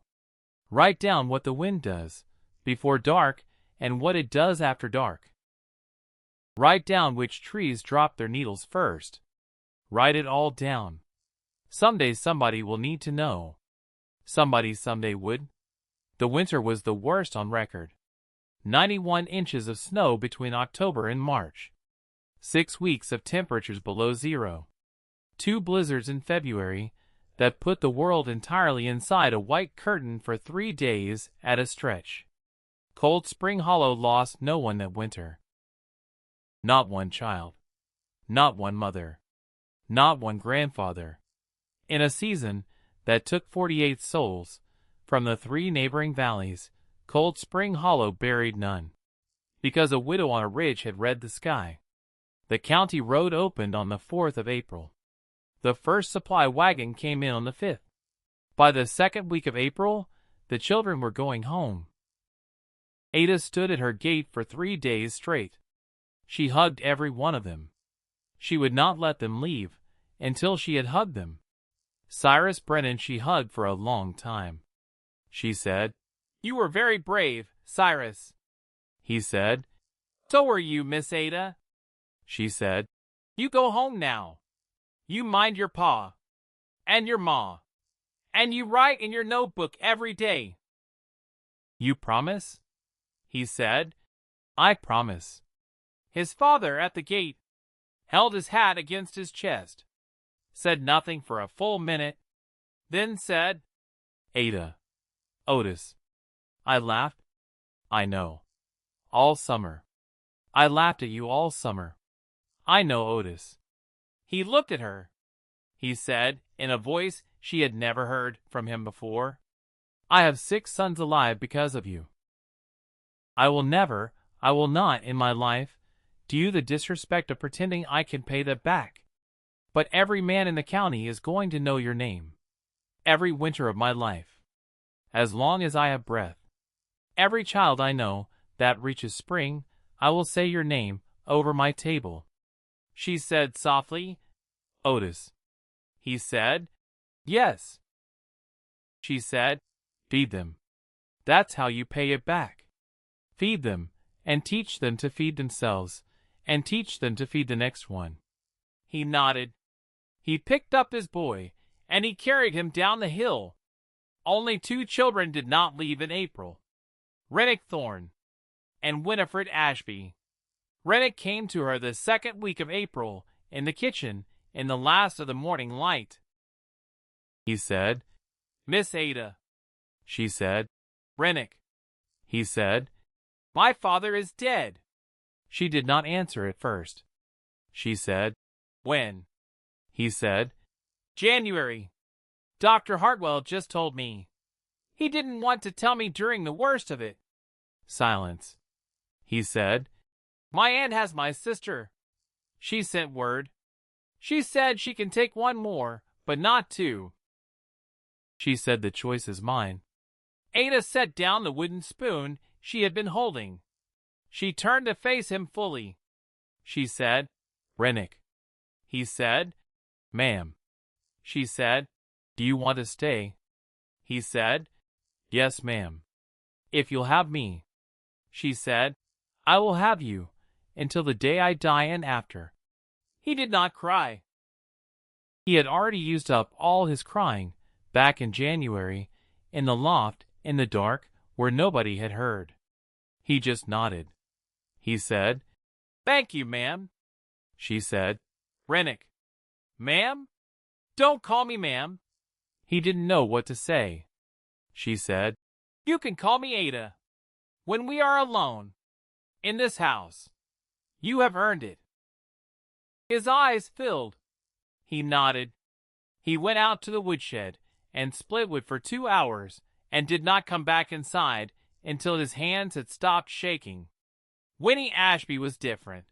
A: Write down what the wind does before dark and what it does after dark. Write down which trees drop their needles first. Write it all down. Someday somebody will need to know. Somebody someday would." The winter was the worst on record. 91 inches of snow between October and March. 6 weeks of temperatures below zero. 2 blizzards in February that put the world entirely inside a white curtain for 3 days at a stretch. Cold Spring Hollow lost no one that winter. Not one child. Not one mother. Not one grandfather. In a season that took 48 souls from the 3 neighboring valleys, Cold Spring Hollow buried none. Because a widow on a ridge had read the sky. The county road opened on the 4th of April. The first supply wagon came in on the 5th. By the 2nd week of April, the children were going home. Ada stood at her gate for 3 days straight. She hugged every one of them. She would not let them leave until she had hugged them. Cyrus Brennan she hugged for a long time. She said,
B: "You were very brave, Cyrus."
A: He said,
B: "So were you, Miss Ada."
A: She said,
B: "You go home now. You mind your pa and your ma, and you write in your notebook every day."
A: "You promise?" He said, "I promise."
B: His father at the gate held his hat against his chest, said nothing for a full minute, then said,
A: "Ada, Otis." I laughed. "I know. All summer. I laughed at you all summer. I know, Otis."
B: He looked at her. He said, in a voice she had never heard from him before,
A: "I have 6 sons alive because of you. I will not in my life, do you the disrespect of pretending I can pay that back. But every man in the county is going to know your name. Every winter of my life. As long as I have breath. Every child I know that reaches spring, I will say your name over my table."
B: She said softly,
A: "Otis."
B: He said,
A: "Yes."
B: She said,
A: "Feed them. That's how you pay it back. Feed them, and teach them to feed themselves, and teach them to feed the next one."
B: He nodded. He picked up his boy, and he carried him down the hill. Only 2 children did not leave in April. Rennick Thorne and Winifred Ashby. Rennick came to her the 2nd week of April in the kitchen in the last of the morning light.
A: He said,
B: "Miss Ada."
A: She said,
B: "Rennick."
A: He said,
B: "My father is dead."
A: She did not answer at first. She said,
B: "When?"
A: He said,
B: "January. Dr. Hartwell just told me. He didn't want to tell me during the worst of it."
A: Silence. He said,
B: "My aunt has my sister. She sent word. She said she can take 1 more, but not 2.
A: She said the choice is mine.
B: Ada set down the wooden spoon she had been holding. She turned to face him fully. She said,
A: "Rennick."
B: He said,
A: "Ma'am."
B: She said,
A: "Do you want to stay?"
B: He said,
A: "Yes, ma'am. If you'll have me."
B: She said,
A: "I will have you, until the day I die and after."
B: He did not cry.
A: He had already used up all his crying, back in January, in the loft, in the dark, where nobody had heard. He just nodded. He said,
B: "Thank you, ma'am."
A: She said,
B: "Rennick." "Ma'am? Don't call me ma'am."
A: He didn't know what to say. She said,
B: "You can call me Ada. When we are alone, in this house, you have earned it." His eyes filled. He nodded. He went out to the woodshed and split wood for 2 hours and did not come back inside until his hands had stopped shaking. Winnie Ashby was different.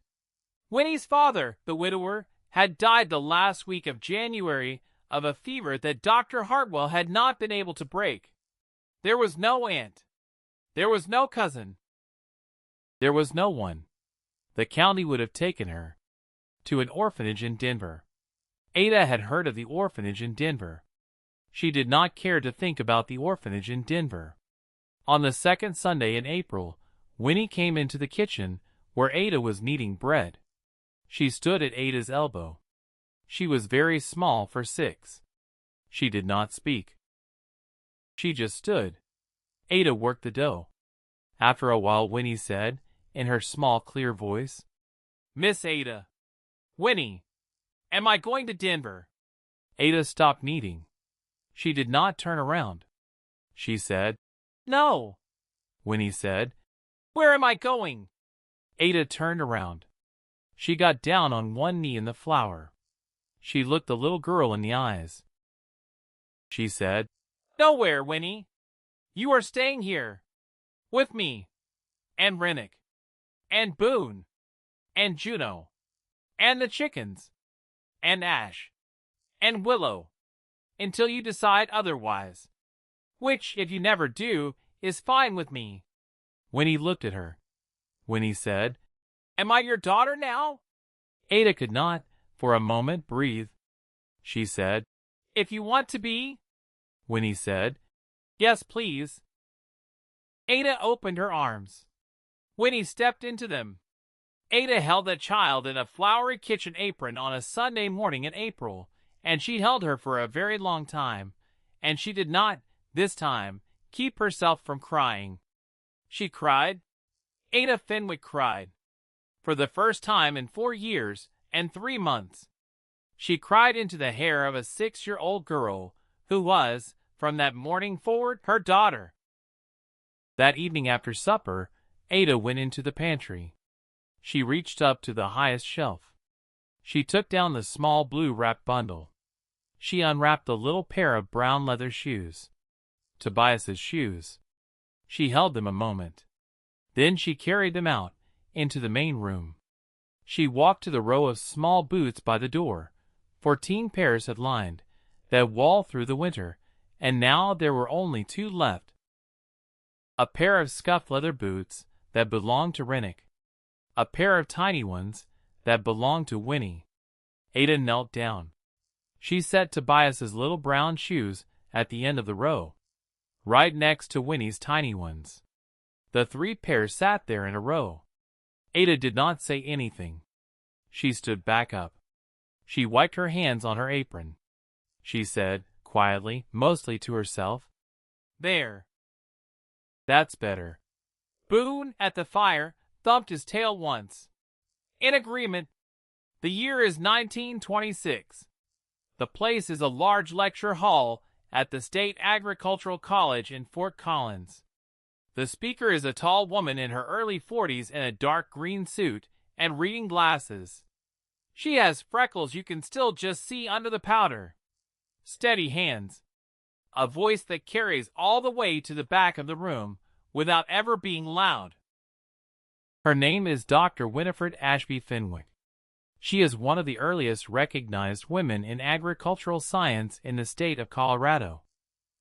B: Winnie's father, the widower, had died the last week of January of a fever that Dr. Hartwell had not been able to break. There was no aunt. There was no cousin.
A: There was no one. The county would have taken her to an orphanage in Denver. Ada had heard of the orphanage in Denver. She did not care to think about the orphanage in Denver. On the second Sunday in April, Winnie came into the kitchen where Ada was kneading bread. She stood at Ada's elbow. She was very small for 6. She did not speak. She just stood. Ada worked the dough. After a while, Winnie said, in her small, clear voice,
B: "Miss Ada. Winnie, am I going to Denver?"
A: Ada stopped kneading. She did not turn around. She said,
B: "No."
A: Winnie said,
B: "Where am I going?"
A: Ada turned around. She got down on one knee in the flour. She looked the little girl in the eyes. She said,
B: "Nowhere, Winnie. You are staying here. With me. And Rennick. And Boone. And Juno. And the chickens. And Ash. And Willow. Until you decide otherwise. Which, if you never do, is fine with me."
A: Winnie looked at her. Winnie said,
B: "Am I your daughter now?"
A: Ada could not, for a moment, breathe. She said,
B: "If you want to be."
A: Winnie said,
B: "Yes, please." Ada opened her arms. Winnie stepped into them. Ada held the child in a flowery kitchen apron on a Sunday morning in April, and she held her for a very long time, and she did not, this time, keep herself from crying. She cried. Ada Fenwick cried. For the first time in 4 years and 3 months. She cried into the hair of a 6-year-old girl who was, from that morning forward, her daughter. That evening after supper, Ada went into the pantry. She reached up to the highest shelf. She took down the small blue wrapped bundle. She unwrapped a little pair of brown leather shoes. Tobias's shoes. She held them a moment. Then she carried them out into the main room. She walked to the row of small boots by the door. 14 pairs had lined that wall through the winter, and now there were only 2 left. A pair of scuffed leather boots that belonged to Rennick. A pair of tiny ones that belonged to Winnie. Ada knelt down. She set Tobias's little brown shoes at the end of the row, right next to Winnie's tiny ones. The 3 pairs sat there in a row. Ada did not say anything. She stood back up. She wiped her hands on her apron. She said, quietly, mostly to herself, "There. That's better." Boone, at the fire, thumped his tail once. "In agreement. The year is 1926. The place is a large lecture hall at the State Agricultural College in Fort Collins. The speaker is a tall woman in her early 40s in a dark green suit and reading glasses. She has freckles you can still just see under the powder. Steady hands. A voice that carries all the way to the back of the room without ever being loud. Her name is Dr. Winifred Ashby Fenwick. She is one of the earliest recognized women in agricultural science in the state of Colorado.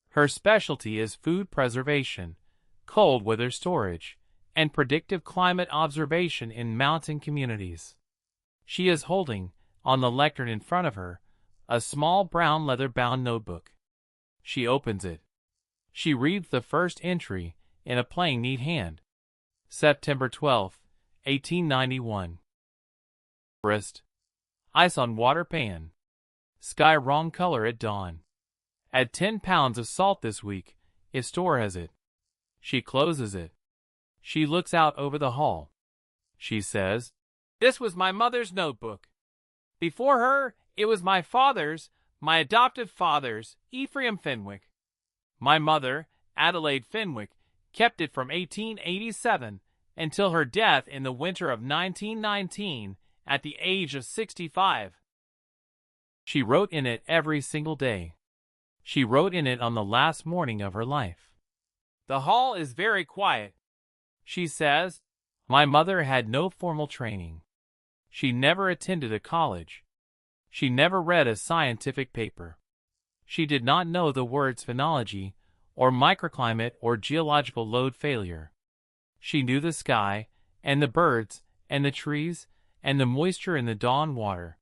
B: Her specialty is food preservation, cold weather storage, and predictive climate observation in mountain communities. She is holding, on the lectern in front of her, a small brown leather-bound notebook. She opens it. She reads the first entry in a plain, neat hand. September 12, 1891. Wrist. Ice on water pan. Sky wrong color at dawn. Add 10 pounds of salt this week, if store has it. She closes it. She looks out over the hall. She says, "This was my mother's notebook. Before her, it was my father's, my adoptive father's, Ephraim Fenwick. My mother, Adelaide Fenwick, kept it from 1887 until her death in the winter of 1919 at the age of 65. She wrote in it every single day. She wrote in it on the last morning of her life. The hall is very quiet. She says,
A: My mother had no formal training. She never attended a college. She never read a scientific paper. She did not know the words phenology, or microclimate, or geological load failure. She knew the sky, and the birds, and the trees, and the moisture in the dawn water.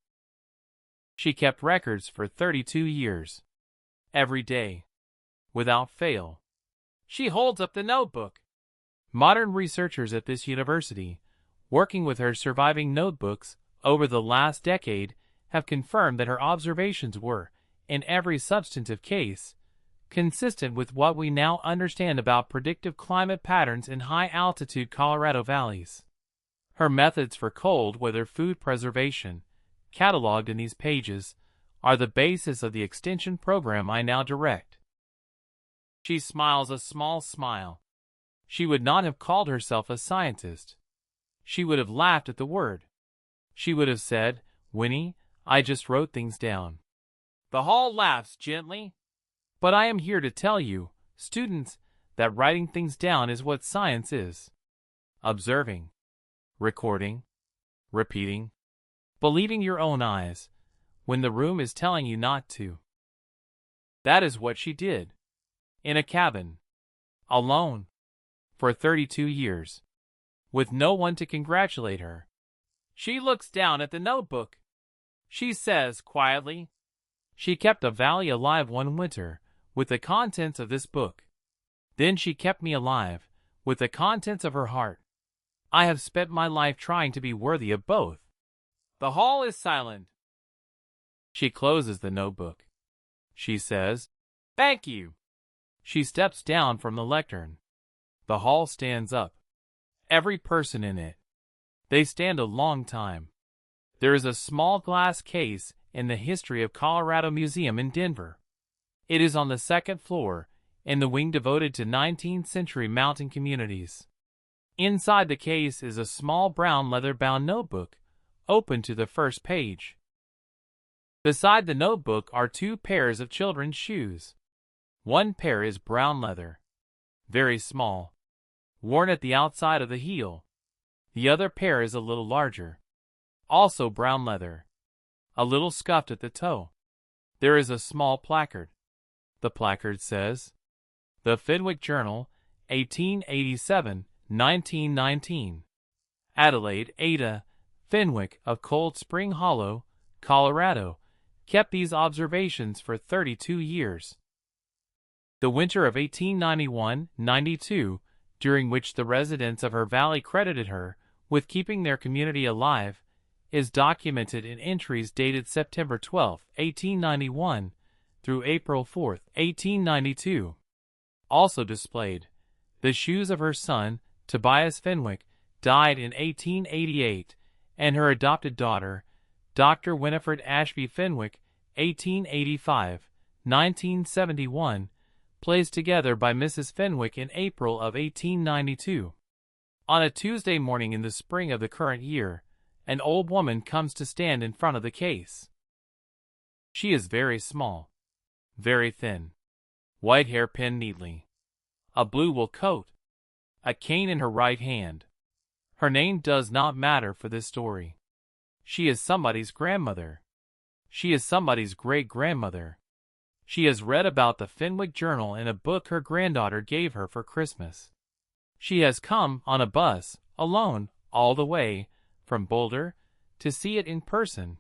A: She kept records for 32 years. Every day. Without fail.
B: She holds up the notebook.
A: Modern researchers at this university, working with her surviving notebooks over the last decade, have confirmed that her observations were, in every substantive case, consistent with what we now understand about predictive climate patterns in high-altitude Colorado valleys. Her methods for cold weather food preservation, cataloged in these pages, are the basis of the extension program I now direct.
B: She smiles a small smile.
A: She would not have called herself a scientist. She would have laughed at the word. She would have said, Winnie, I just wrote things down.
B: The hall laughs gently.
A: But I am here to tell you, students, that writing things down is what science is. Observing, recording, repeating, believing your own eyes, when the room is telling you not to. That is what she did. In a cabin. Alone. For 32 years. With no one to congratulate her.
B: She looks down at the notebook. She says quietly,
A: She kept a valley alive one winter, with the contents of this book. Then she kept me alive, with the contents of her heart. I have spent my life trying to be worthy of both.
B: The hall is silent.
A: She closes the notebook. She says,
B: Thank you.
A: She steps down from the lectern. The hall stands up. Every person in it. They stand a long time. There is a small glass case in the History of Colorado Museum in Denver. It is on the second floor, in the wing devoted to 19th century mountain communities. Inside the case is a small brown leather-bound notebook, open to the first page. Beside the notebook are 2 pairs of children's shoes. One pair is brown leather, very small, worn at the outside of the heel. The other pair is a little larger, also brown leather, a little scuffed at the toe. There is a small placard. The placard says, The Fenwick Journal, 1887-1919. Adelaide Ada Fenwick of Cold Spring Hollow, Colorado, kept these observations for 32 years. The winter of 1891-92, during which the residents of her valley credited her with keeping their community alive, is documented in entries dated September 12, 1891, through April 4, 1892. Also displayed, the shoes of her son, Tobias Fenwick, died in 1888, and her adopted daughter, Dr. Winifred Ashby Fenwick, 1885-1971, placed together by Mrs. Fenwick in April of 1892. On a Tuesday morning in the spring of the current year, an old woman comes to stand in front of the case. She is very small, very thin, white hair pinned neatly, a blue wool coat, a cane in her right hand. Her name does not matter for this story. She is somebody's grandmother. She is somebody's great-grandmother. She has read about the Fenwick Journal in a book her granddaughter gave her for Christmas. She has come on a bus, alone, all the way, from Boulder, to see it in person.